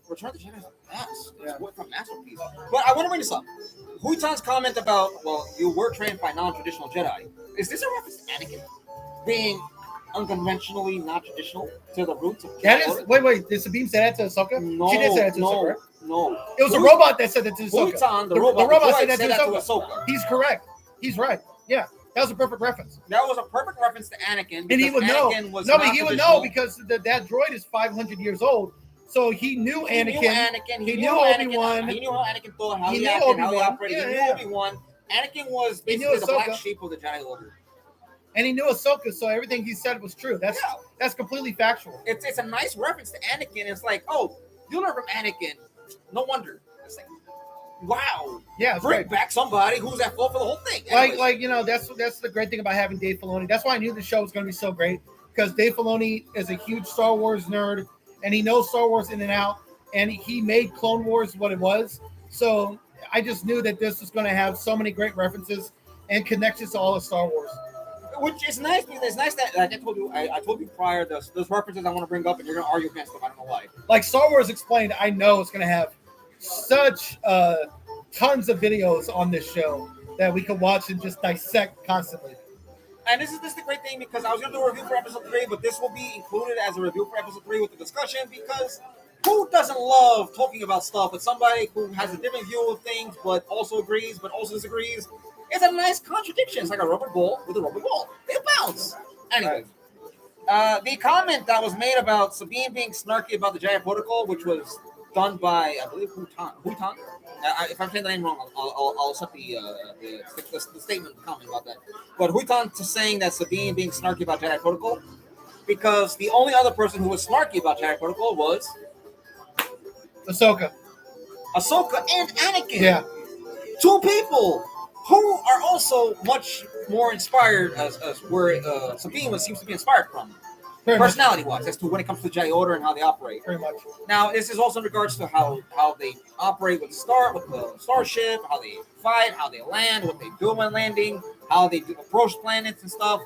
Return of the Jedi is a mess. It's a masterpiece. But I want to bring this up. Huitan's comment about, you were trained by non-traditional Jedi. Is this a reference to Anakin being unconventionally not traditional to the roots of Jedi? Wait. Did Sabine say that to Ahsoka? No, she did say that to Ahsoka, right? No. It was a robot that said that to Ahsoka. Huitan, the robot said that to Ahsoka. He's correct. He's right. Yeah. That was a perfect reference. That was a perfect reference to Anakin. And he would know. But he would know because that droid is 500 years old. So he knew Anakin. He knew Obi-Wan. He knew how Anakin thought, how he acted, how he operated. He knew Obi-Wan. Anakin was basically the black sheep of the Jedi Order. And he knew Ahsoka, so everything he said was true. That's completely factual. It's a nice reference to Anakin. It's like, oh, you learn from Anakin. No wonder. It's like, wow. Yeah, bring back somebody who's at fault for the whole thing. That's the great thing about having Dave Filoni. That's why I knew the show was going to be so great, because Dave Filoni is a huge Star Wars nerd, and he knows Star Wars in and out, and he made Clone Wars what it was. So I just knew that this was going to have so many great references and connections to all of Star Wars. Which is nice, because it's nice that, like I told you prior, those references I want to bring up, and you're going to argue against them. I don't know why. Like Star Wars Explained, I know it's going to have such tons of videos on this show that we can watch and just dissect constantly. And this is the great thing, because I was going to do a review for episode 3, but this will be included as a review for episode 3 with the discussion, because who doesn't love talking about stuff with somebody who has a different view of things, but also agrees, but also disagrees? It's a nice contradiction. It's like a rubber ball with a rubber ball. They bounce. Anyway, the comment that was made about Sabine being snarky about the Jedi Protocol, which was done by, I believe, Huitan. If I'm saying the name wrong, I'll accept the statement, the comment about that. But Huitan saying that Sabine being snarky about Jedi Protocol, because the only other person who was snarky about Jedi Protocol was Ahsoka and Anakin. Yeah. 2 people who are also much more inspired as where Sabine seems to be inspired from. Personality-wise, as to when it comes to the Jedi Order and how they operate. Very much. Now, this is also in regards to how they operate with the starship, how they fight, how they land, what they do when landing, how they approach planets and stuff.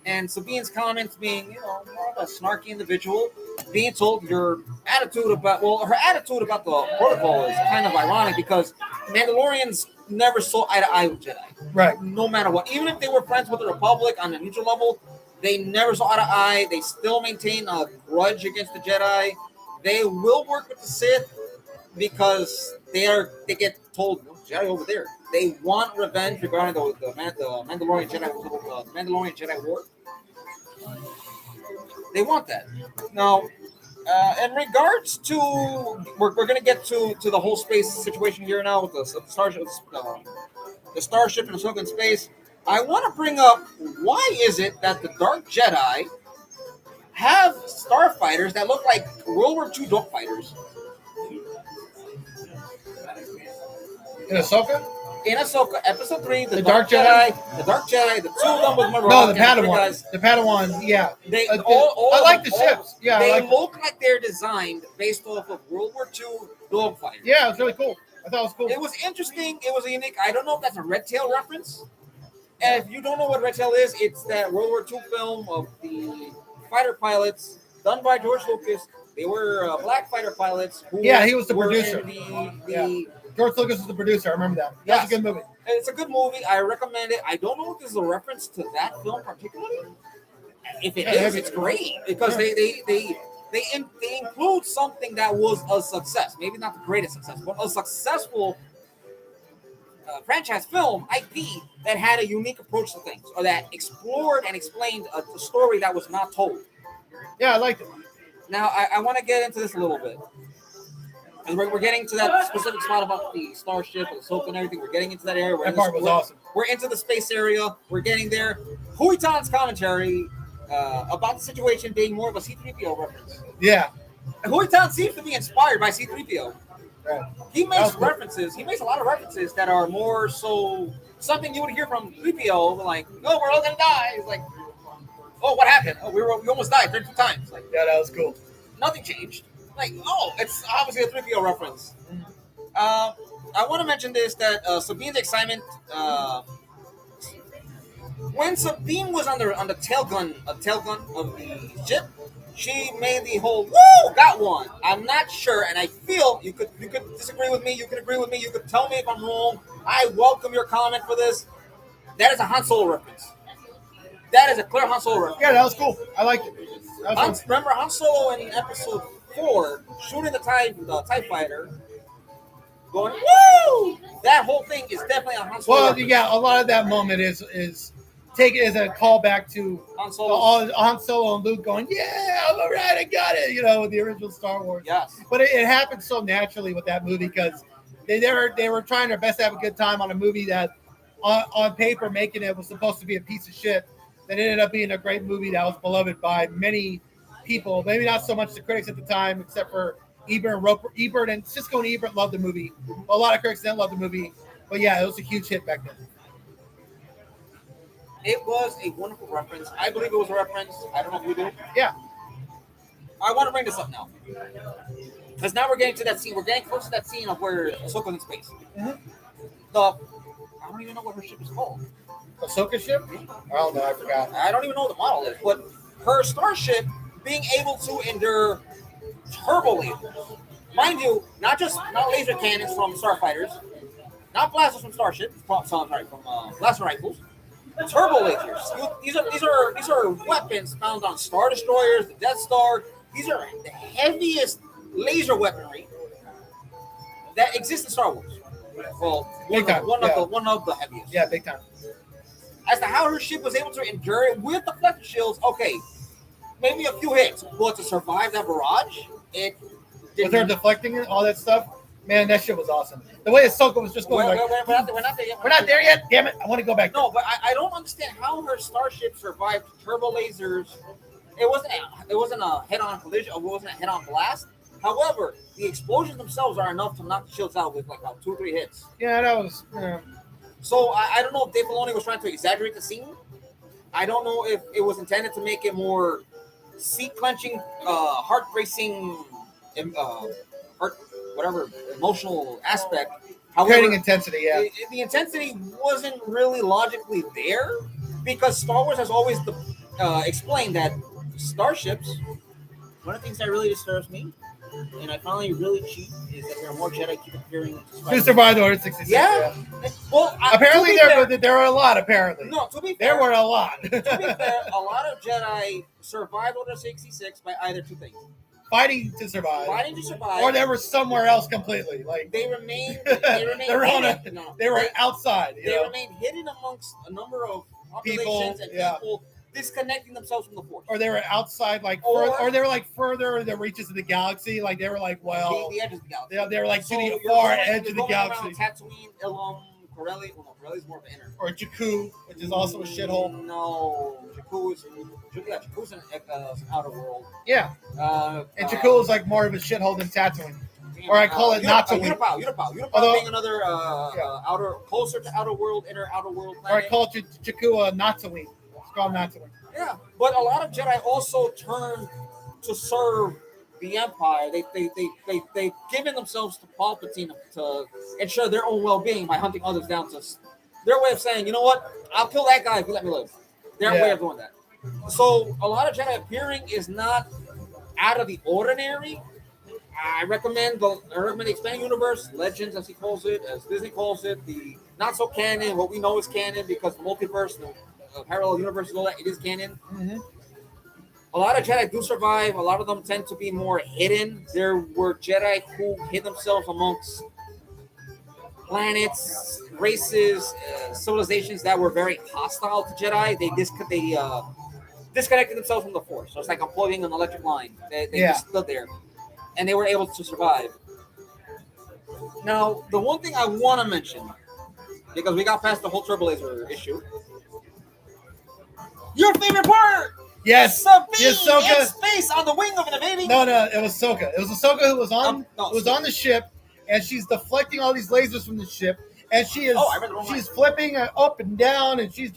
And Sabine's comments being, more of a snarky individual, being told her attitude about the protocol is kind of ironic, because Mandalorians never saw eye to eye with Jedi. Right. No matter what. Even if they were friends with the Republic on a neutral level, they never saw eye to eye. They still maintain a grudge against the Jedi. They will work with the Sith because they get told, Jedi over there. They want revenge regarding the Mandalorian Jedi War. They want that. Now, in regards to, we're going to get to the whole space situation here now with the starship and Ahsoka in space. I want to bring up, why is it that the Dark Jedi have starfighters that look like World War II dog fighters? In Ahsoka? in Ahsoka, Episode 3, the Dark Jedi, the Dark Jedi, the two of them with Marok. No, the and three Padawan. guys, The Padawan, yeah. They I like the ships. Yeah, they I like look like they're designed based off of World War II dogfighters. Yeah, it was really cool. I thought it was cool. It was interesting. It was a unique. I don't know if that's a Red Tail reference. And if you don't know what Red Tail is, it's that World War II film of the fighter pilots done by George Lucas. They were black fighter pilots. Who Yeah, he was the were producer. George Lucas was the producer. I remember that. That's a good movie. It's a good movie. I recommend it. I don't know if this is a reference to that film particularly. If it is, it's great because they include something that was a success. Maybe not the greatest success, but a successful franchise film IP that had a unique approach to things, or that explored and explained a story that was not told. Yeah, I liked it. Now, I want to get into this a little bit. And we're getting to that specific spot about the starship and the Ahsoka and everything. We're getting into that area. That part was awesome. We're into the space area. We're getting there. Huitan's commentary about the situation being more of a C-3PO reference. Yeah. Huitan seems to be inspired by C-3PO. Right. He makes references. He makes a lot of references that are more so something you would hear from 3PO, like, "Oh, we're all gonna die." It's like, "Oh, what happened? Oh, we almost died 32 times." Like, yeah, that was cool. Nothing changed. Like, oh, it's obviously a 3PO reference. I want to mention this, that Sabine's excitement, when Sabine was on the tail gun of the ship, she made the whole "woo, got one." I'm not sure, and I feel you could disagree with me, you could agree with me, you could tell me if I'm wrong. I welcome your comment for this. That is a Han Solo reference. That is a clear Han Solo reference. Yeah, that was cool. I liked it. Remember Han Solo in Episode 4 shooting the TIE fighter, going "woo"? That whole thing is definitely a Han Solo. Well, reference. yeah, a lot of that moment is taken as a callback to Han Solo and Luke going, "Yeah, all right, I got it." You know, the original Star Wars. Yes. But it happened so naturally with that movie because they were trying their best to have a good time on a movie that on paper making it was supposed to be a piece of shit. That ended up being a great movie that was beloved by many people. Maybe not so much the critics at the time, except for Ebert and Cisco and Ebert loved the movie. A lot of critics didn't love the movie, but yeah, it was a huge hit back then. It was a wonderful reference. I believe it was a reference. I don't know if you do. Yeah. I want to bring this up now. Because now we're getting to that scene. We're getting close to that scene of where Ahsoka's in space. Mm-hmm. I don't even know what her ship is called. Ahsoka ship? I don't know. I forgot. I don't even know what the model is. But her starship being able to endure turbo lasers. Mind you, not laser cannons from starfighters, not blasters from starships, from blaster rifles. Turbo lasers. These are weapons found on Star Destroyers, the Death Star. These are the heaviest laser weaponry that exists in Star Wars. Well, one of the heaviest. Yeah, big time. As to how her ship was able to endure it with the deflector shields, okay, maybe a few hits, but to survive that barrage, it with her deflecting it, all that stuff. Man, that shit was awesome. The way Ahsoka was just going we're not there yet. We're not there yet. Damn it! I want to go back. No, but I don't understand how her starship survived turbo lasers. It wasn't a head-on collision. It wasn't a head-on blast. However, the explosions themselves are enough to knock the shields out with like about 2 or 3 hits. Yeah, that was. So I don't know if Dave Filoni was trying to exaggerate the scene. I don't know if it was intended to make it more seat-clenching, heart-racing, whatever emotional aspect. However, creating intensity, yeah. The intensity wasn't really logically there because Star Wars has always explained that starships. One of the things that really disturbs me, and I finally really cheap, is that there are more Jedi keep appearing to survive the Order 66. Yeah. Well, apparently there were a lot. Apparently, no. To be fair, there were a lot. To be fair, a lot of Jedi survived Order 66 by either two things. Fighting to survive, or they were somewhere else completely. Like they remained they were outside. They remained hidden amongst a number of populations people disconnecting themselves from the Force. Or they were outside, or they were like further in the reaches of the galaxy. Like they were like, the edges of the galaxy. They were like to the far edge of the galaxy. Tatooine, Ilum, Corelli. Well, no, Corelli's more of an inner. Or Jakku, which is also a shithole. No, Jakku's an outer world. Yeah. And Jakku is like more of a shithole than Tatooine. Or I call it not to wink. Utapau being another closer to outer world, inner outer world planet. Or I call it Jakua not to wink. It's called not to wink. Yeah, but a lot of Jedi also turn to serve the Empire. They've given themselves to Palpatine to ensure their own well-being by hunting others down to their way of saying, you know what, I'll kill that guy if you let me live. Their way of doing that. So a lot of Jedi appearing is not out of the ordinary. I recommend the expanded universe, Legends as he calls it, as Disney calls it, the not so canon, what we know is canon because the multiverse, the parallel universe, all that, it is canon. Mm-hmm. A lot of Jedi do survive. A lot of them tend to be more hidden. There were Jedi who hid themselves amongst planets, races, civilizations that were very hostile to Jedi. They disconnected themselves from the Force. So it's like unplugging an electric line. They just stood there, and they were able to survive. Now, the one thing I want to mention, because we got past the whole turbo laser issue, your favorite part. Yes, Sabine in space on the wing of an invading. No, it was Ahsoka. It was Ahsoka who was on on the ship, and she's deflecting all these lasers from the ship, and she's flipping up and down, and she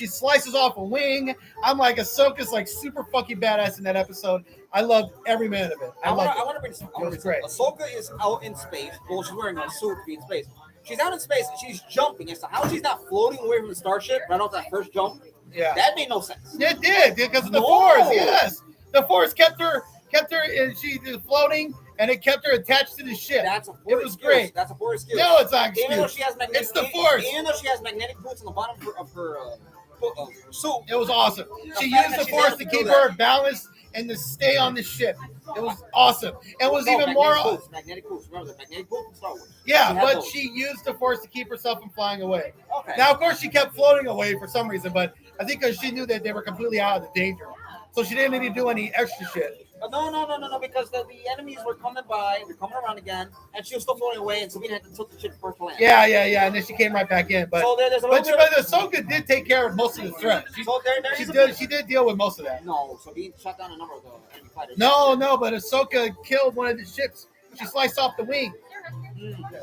slices off a wing. I'm like, Ahsoka's like super fucking badass in that episode. I loved every minute of it. I want to bring this. It was great. Ahsoka is out in space. Well, she's wearing a suit to be in space. She's out in space. She's jumping. And so how she's not floating away from the starship right off that first jump? Yeah, that made no sense. It did because of the Force. Yes, the Force kept her, and she was floating, and it kept her attached to the ship. That's a Force. It was great. That's a Force skill. No, it's not. Even though she has magnetic, it's the Force. Even though she has magnetic boots on the bottom of her suit, it was awesome. She used the Force to keep her balanced and to stay on the ship. It was awesome. It was even more. Magnetic boots. Remember the magnetic boots in Star Wars. Yeah, but she used the Force to keep herself from flying away. Okay. Now, of course, she kept floating away for some reason, but I think because she knew that they were completely out of the danger, so she didn't need to do any extra shit. No, because the enemies were coming by, they're coming around again, and she was still floating away, and Sabine had to tilt the ship first to land. Yeah, and then she came right back in. But Ahsoka did take care of most of the threat. She did deal with most of that. No, Sabine shot down a number of the enemy fighters. No, but Ahsoka killed one of the ships. She sliced off the wing.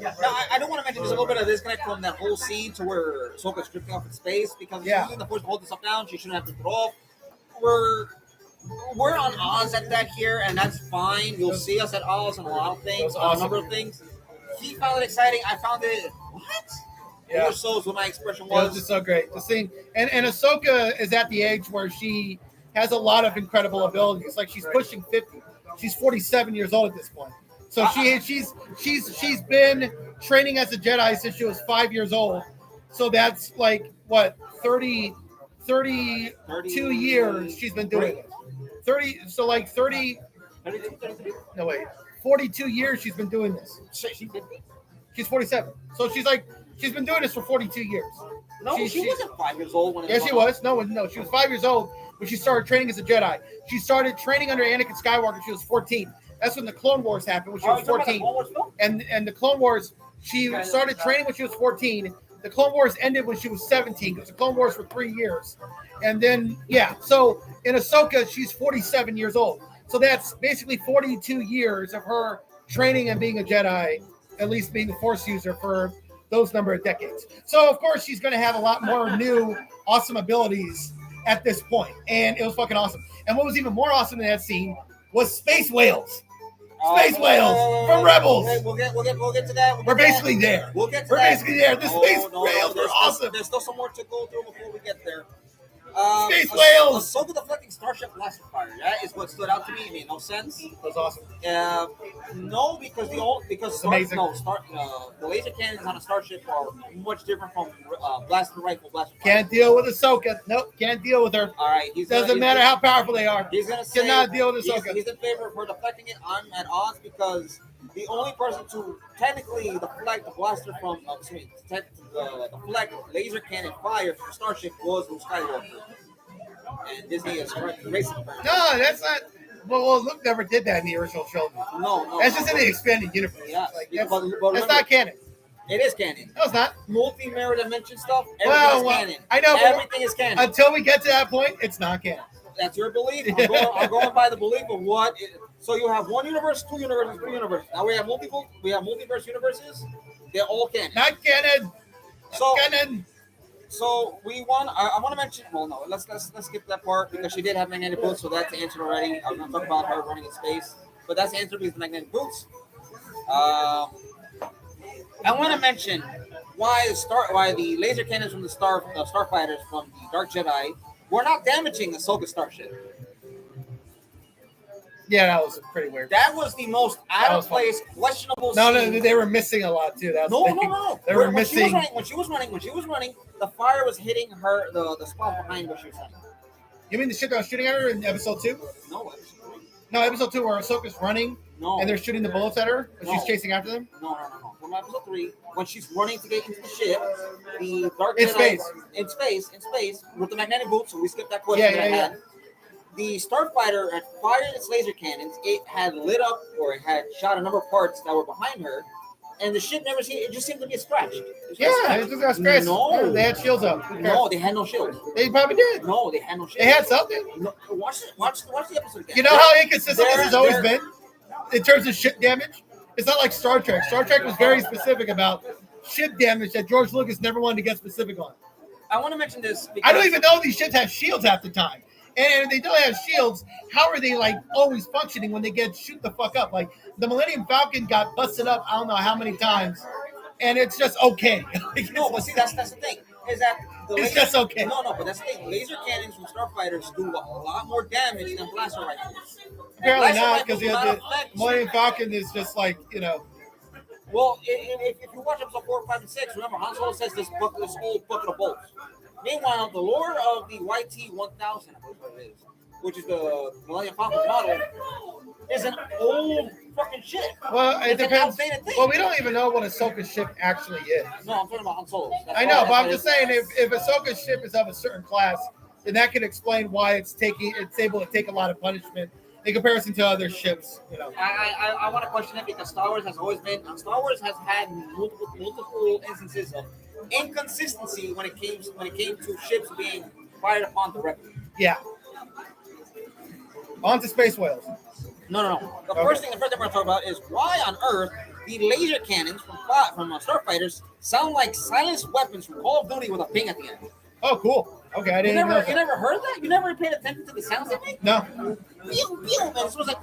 Now, I don't want to mention there's a little bit of disconnect from that whole scene to where Ahsoka's drifting off in space because she's using the Force to hold this up down. She shouldn't have to throw off. We're on Oz at that here, and that's fine. You'll see us at Oz on a lot of things, on a number of things. He found it exciting. I found it what? Yeah. More so is what my expression was. It was just so great to see. And Ahsoka is at the age where she has a lot of incredible abilities. Like she's pushing 50. She's 47 years old at this point. So she's been training as a Jedi since she was 5 years old. So that's like what 32 years she's been doing it. 42 years she's been doing this. She's 47. So she's been doing this for 42 years. No, she wasn't 5 years old when she was. No, she was 5 years old when she started training as a Jedi. She started training under Anakin Skywalker. She was 14. That's when the Clone Wars happened when she was 14. And the Clone Wars, she started training when she was 14. The Clone Wars ended when she was 17 because the Clone Wars were 3 years. And then, so in Ahsoka, she's 47 years old. So that's basically 42 years of her training and being a Jedi, at least being a Force user for those number of decades. So, of course, she's going to have a lot more new awesome abilities at this point. And it was fucking awesome. And what was even more awesome in that scene was space whales. Space whales from Rebels. We'll get to that. We're basically there. We'll get to We're that. basically there. The space whales are awesome. There's still some more to go through before we get there. Space whales. Ahsoka deflecting starship blaster fire. That is what stood out to me. It made no sense. That was awesome. No, because the laser cannons on a starship are much different from blaster rifle. Can't deal with Ahsoka. Nope, can't deal with her. All right, doesn't matter how powerful they are. He's gonna say cannot deal with Ahsoka. He's in favor of her deflecting it on at odds because the only person to technically deflect the blaster from deflect laser cannon fire from Starship was Luke Skywalker. And Disney is racing. No, that's not. Well, Luke never did that in the original trilogy. No. That's just in the expanded universe. Yeah, that's not canon. It is canon. No, it's not. Multi-mirror dimension stuff. Everything is canon. I know. Everything is canon. Until we get to that point, it's not canon. That's your belief. I'm going by the belief of what. So you have one universe, two universes, three universes. Now we have multiple. We have multiverse universes. They're all canon. Not canon. So Canon. So we want. I want to mention. Well, no. Let's skip that part because she did have magnetic boots, so that's answered already. I'm going to talk about her running in space, but that's answered because the magnetic boots. I want to mention why the laser cannons from the starfighters from the Dark Jedi were not damaging Ahsoka's starship. Yeah, that was pretty weird. That was the most out of place, questionable. No, scene. they were missing a lot too. That was No. They were missing. When she was running, the fire was hitting her, the spot behind where she was running. You mean the shit that was shooting at her in episode 2? No, episode 2 where Ahsoka's running and they're shooting the bullets at her and she's chasing after them? No. From episode 3, when she's running to get into the ship, the Dark in Jedi... space. In space, with the magnetic boots, so we skipped that question Yeah. The starfighter had fired its laser cannons. It had lit up, or it had shot a number of parts that were behind her, and the ship never seemed. It just seemed to be scratched. It just got scratched. No, they had shields up. No, they had no shields. They probably did. No, they had no shields. They had something. No, watch the episode again. You know how inconsistent this has always been in terms of ship damage. It's not like Star Trek. Star Trek was very specific about ship damage that George Lucas never wanted to get specific on. I want to mention this. I don't even know these ships have shields half the time. And if they don't have shields, how are they like always functioning when they get shoot the fuck up? Like the Millennium Falcon got busted up, I don't know how many times, and it's just okay. No, but see, that's the thing. Is that it's just okay. No, but that's the thing. Laser cannons from starfighters do a lot more damage than blaster rifles. Apparently not, because the Millennium Falcon is just like, you know. Well, if you watch episode 4, 5, and 6, remember Han Solo says this old bucket of bolts. Meanwhile, the lore of the YT-1000, which is the Millennium Falcon model, is an old fucking ship. Well, it depends. Well, we don't even know what Ahsoka's ship actually is. No, I'm talking about Han Solo's. I know, but I'm just saying, if Ahsoka's ship is of a certain class, then that could explain why it's able to take a lot of punishment in comparison to other ships. You know, I want to question it because Star Wars has had multiple instances of inconsistency when it came to ships being fired upon directly. Yeah. On to space whales. No. The first thing we're going to talk about is why on Earth the laser cannons from starfighters sound like silenced weapons from Call of Duty with a ping at the end. Oh, cool. Okay, I didn't know that. You never heard that? You never paid attention to the sounds they make? No. Pew, pew, and it was like...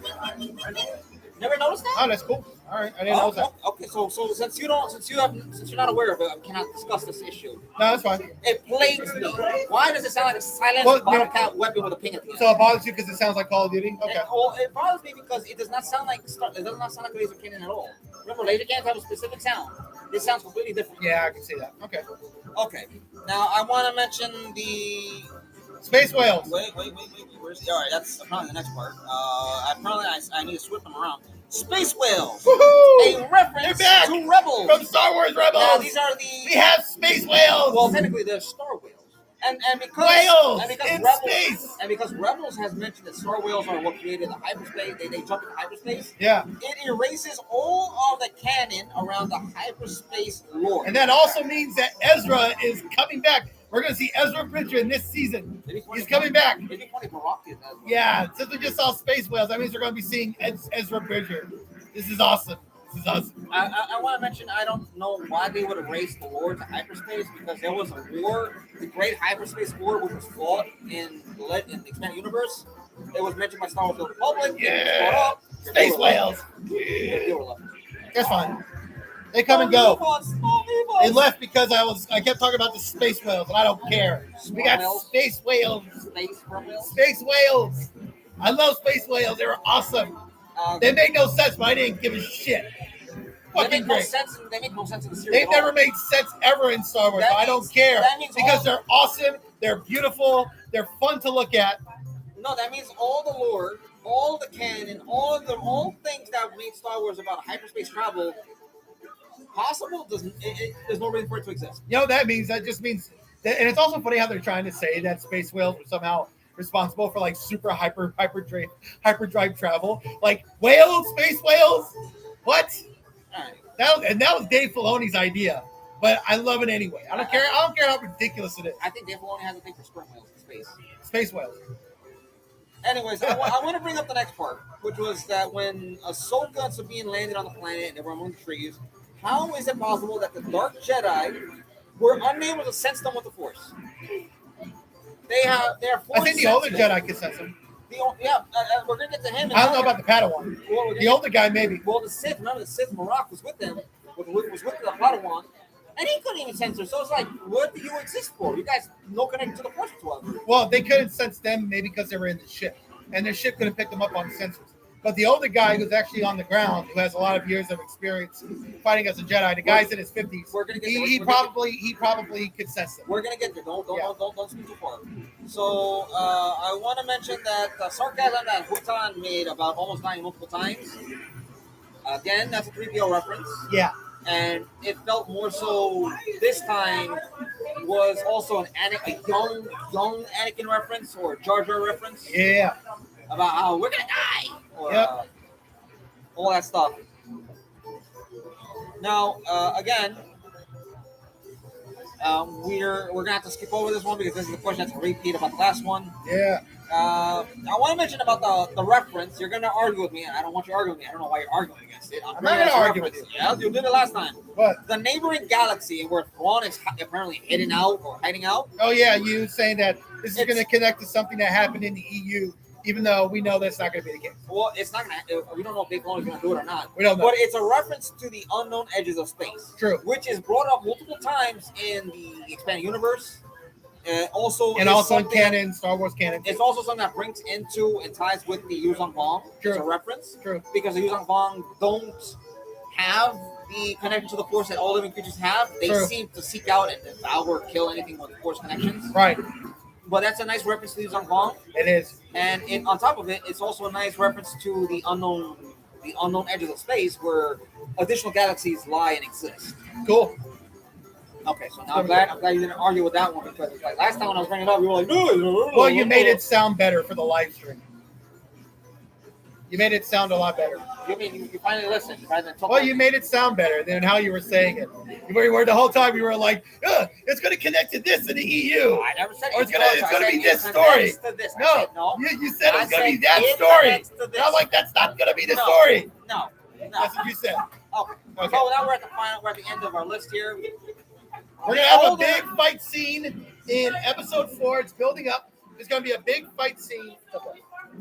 Never noticed that? Oh, that's cool. All right, I didn't know that. Okay, so since you're not aware of it, I cannot discuss this issue. No, that's fine. It plagues me. Why does it sound like a silent bottle cap weapon with a ping at the end? So it bothers you because it sounds like Call of Duty? Okay. It bothers me because it does not sound like a laser cannon at all. Remember, laser cannons have a specific sound. This sounds completely different. Yeah, I can see that. Okay. Okay. Now I want to mention the space whales. Wait. Where's all right? That's probably the next part. I need to switch them around. Space whales. Woohoo! A reference to Rebels from Star Wars Rebels. Now these are we have space whales. Well, technically they're star whales. And because whales in Rebels, space. And because Rebels has mentioned that star whales are what created the hyperspace, they jump into hyperspace. Yeah. It erases all of the canon around the hyperspace lore. And that also means that Ezra is coming back. We're going to see Ezra Bridger in this season. He's coming back. Yeah, since we just saw space whales, that means we're going to be seeing Ezra Bridger. This is awesome. I want to mention, I don't know why they would erase the war to hyperspace, because there was a war, the Great Hyperspace War, which was fought in the expanded universe. It was mentioned by Star Wars: The Republic. Yeah. Space whales. Yeah. That's fine. They come and go. They left because I kept talking about the space whales, and I don't care. We got space whales. Space whales. I love space whales. They were awesome. They made no sense, but I didn't give a shit. Fucking great. They make no sense in the series. They've never made sense ever in Star Wars, but I don't care because they're awesome. They're beautiful. They're fun to look at. No, that means all the lore, all the canon, all things that made Star Wars about hyperspace travel possible. There's no reason for it to exist. You know what that means? That just means that, and it's also funny how they're trying to say that space whales were somehow responsible for like super hyperdrive travel, like whales, space whales. What? Right. That was Dave Filoni's idea, but I love it anyway. I don't care how ridiculous it is. I think Dave Filoni has a thing for sperm whales in space. Space whales. Anyways, I want to bring up the next part, which was that when Ahsoka and Sabine landed on the planet and they were among the trees, how is it possible that the Dark Jedi were unable to sense them with the Force? They're I Force think the older sensitive. Jedi can sense him. We're gonna get to him. I don't know about the Padawan. Well, The older guy, maybe. Well, the Sith. Remember, the Sith Marok was with them. Was with the Padawan, and he couldn't even sense her. So it's like, what do you exist for? You guys no connection to the Force whatsoever. Well, they couldn't sense them maybe because they were in the ship, and their ship couldn't pick them up on the sensors. But the older guy who's actually on the ground, who has a lot of years of experience fighting as a Jedi, the guy's in his 50s. We're gonna get He probably could sense them. We're gonna get there. Don't speak too far. So I want to mention that the sarcasm that Hutan made about almost dying multiple times. Again, that's a 3PO reference. Yeah. And it felt more so this time was also a young Anakin reference or Jar Jar reference. Yeah. About how we're gonna die, or Yep. all that stuff. Now, again, we're gonna have to skip over this one because this is a question that's a repeat about the last one. Yeah. I want to mention about the reference. You're gonna argue with me, and I don't want you to argue with me. I don't know why you're arguing against it. I'm not gonna argue with you. Yeah, you did it last time. What? The neighboring galaxy where Thrawn is apparently hidden out or hiding out. Oh yeah, you saying that this is going to connect to something that happened in the EU, even though we know that's not going to be the case. Well, it's not gonna. We don't know if Dave Filoni is gonna do it or not. We don't know. But it's a reference to the unknown edges of space. True. Which is brought up multiple times in the expanded universe. Also in canon, Star Wars canon. It's also something that brings into and ties with the Yuzong Vong. True. It's a reference. True. Because the Yuzong Vong don't have the connection to the Force that all living creatures have. They True. seem to seek out and devour or kill anything with Force connections. Right. But that's a nice reference to the Yuzong Vong. It is. And on top of it, it's also a nice reference to the unknown edges of space where additional galaxies lie and exist. Cool. Okay, so now I'm glad you didn't argue with that one because it's like last time when I was bringing it up, you were like, no. Well, you made it sound better for the live stream. You made it sound a lot better. You mean you finally listened rather than talk? Well, you made it sound better than how you were saying it. You were the whole time you were like, it's going to connect to this in the EU. I never said or it's going to be this story. No, you said it's going to be that story. And I'm like, that's not going to be the story. No. That's what you said. Okay. So now we're at the end of our list here. We're going to have a big fight scene in episode 4. It's building up. There's going to be a big fight scene.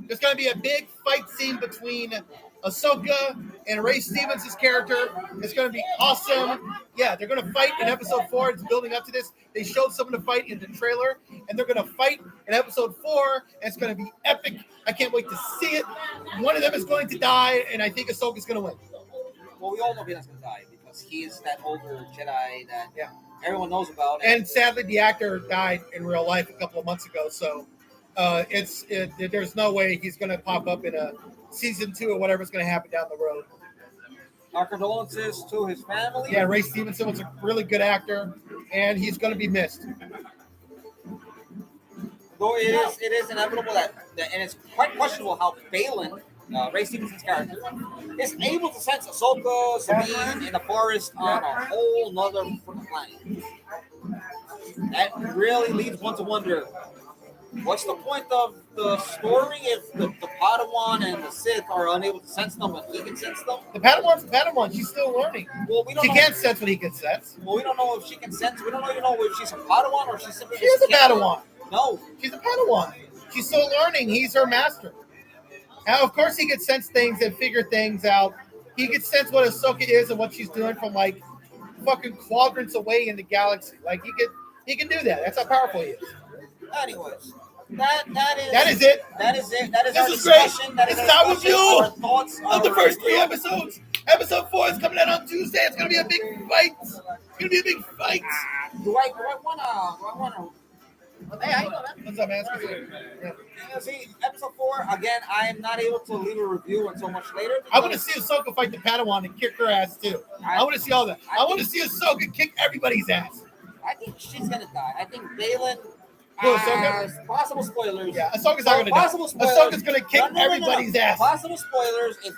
There's going to be a big fight scene between Ahsoka and Ray Stevens' character. It's going to be awesome. Yeah, they're going to fight in episode 4. It's building up to this. They showed some of the fight in the trailer, and they're going to fight in episode 4, and it's going to be epic. I can't wait to see it. One of them is going to die, and I think Ahsoka's going to win. Well, we all know Vader's going to die because he is that older Jedi that everyone knows about. And sadly, the actor died in real life a couple of months ago, so there's no way he's going to pop up in a season 2 or whatever's going to happen down the road. Our condolences to his family. Yeah, Ray Stevenson was a really good actor, and he's going to be missed. Though it is inevitable that and it's quite questionable how Balin, Ray Stevenson's character, is able to sense Ahsoka, Sabine in the forest on a whole nother planet. That really leads one to wonder, what's the point of the story if the Padawan and the Sith are unable to sense them, but he can sense them? The Padawan's the Padawan. She's still learning. Well, we don't. She know. can't sense what he can sense. Well, we don't know if she can sense. We don't even know if she's a Padawan or she's simply. She is a Padawan. No, she's a Padawan. She's still learning. He's her master. Now, of course, he can sense things and figure things out. He can sense what Ahsoka is and what she's doing from like fucking quadrants away in the galaxy. Like he can do that. That's how powerful he is. Anyways, that is it. That is it. That is this our is great. discussion. That is it's our review our thoughts of the first 3 episodes. Episode 4 is coming out on Tuesday. It's gonna be a big fight. It's gonna be a big fight. Do I wanna? Hey, how you doing, man? What's up, man? See, episode 4, again, I am not able to leave a review until much later. I want to see Ahsoka fight the Padawan and kick her ass, too. I want to see all that. I want to see Ahsoka kick everybody's ass. I think she's going to die. I think Balin has possible spoilers. Yeah, Ahsoka's not going to die. Ahsoka's going to kick everybody's ass. Possible spoilers. If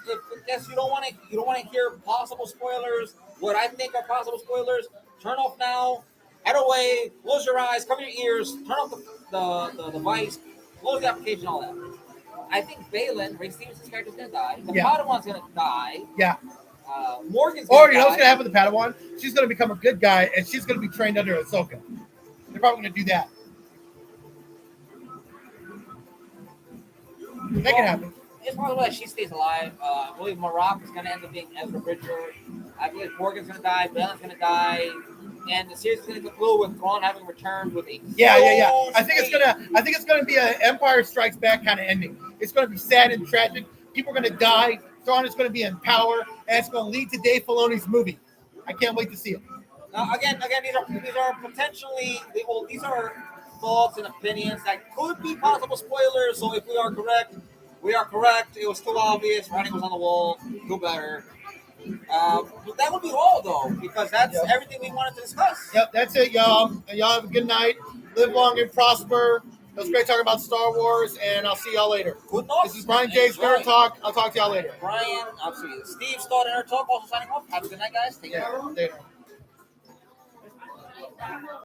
guess you don't want to hear possible spoilers, what I think are possible spoilers, turn off now. Head away, close your eyes, cover your ears, turn off the device, close the application, all that. I think Balin, Ray Stevenson's character's gonna die. The Yeah. Padawan's gonna die. Yeah. Morgan's gonna Or you know die. what's gonna happen with the Padawan? She's gonna become a good guy, and she's gonna be trained under Ahsoka. They're probably gonna do that. That can happen. It's possible that she stays alive. I believe Marok is going to end up being Ezra Bridger. I believe Morgan's going to die. Balin's going to die. And the series is going to conclude with Thrawn having returned with a Yeah. I think it's gonna be an Empire Strikes Back kind of ending. It's gonna be sad and tragic. People are gonna die. Thrawn is gonna be in power, and it's gonna lead to Dave Filoni's movie. I can't wait to see it. Now, again, these are potentially these are thoughts and opinions that could be possible spoilers. So if we are correct, we are correct. It was too obvious. Writing was on the wall. Do better. But that would be all, though, because that's everything we wanted to discuss. Yep, that's it, y'all. And y'all have a good night. Live long and prosper. It was great talking about Star Wars, and I'll see y'all later. Good night. This is Brian J's Nerd Talk. I'll talk to y'all later. Brian, absolutely. Steve Star Nerd Talk also signing off. Have a good night, guys. Take care. Later.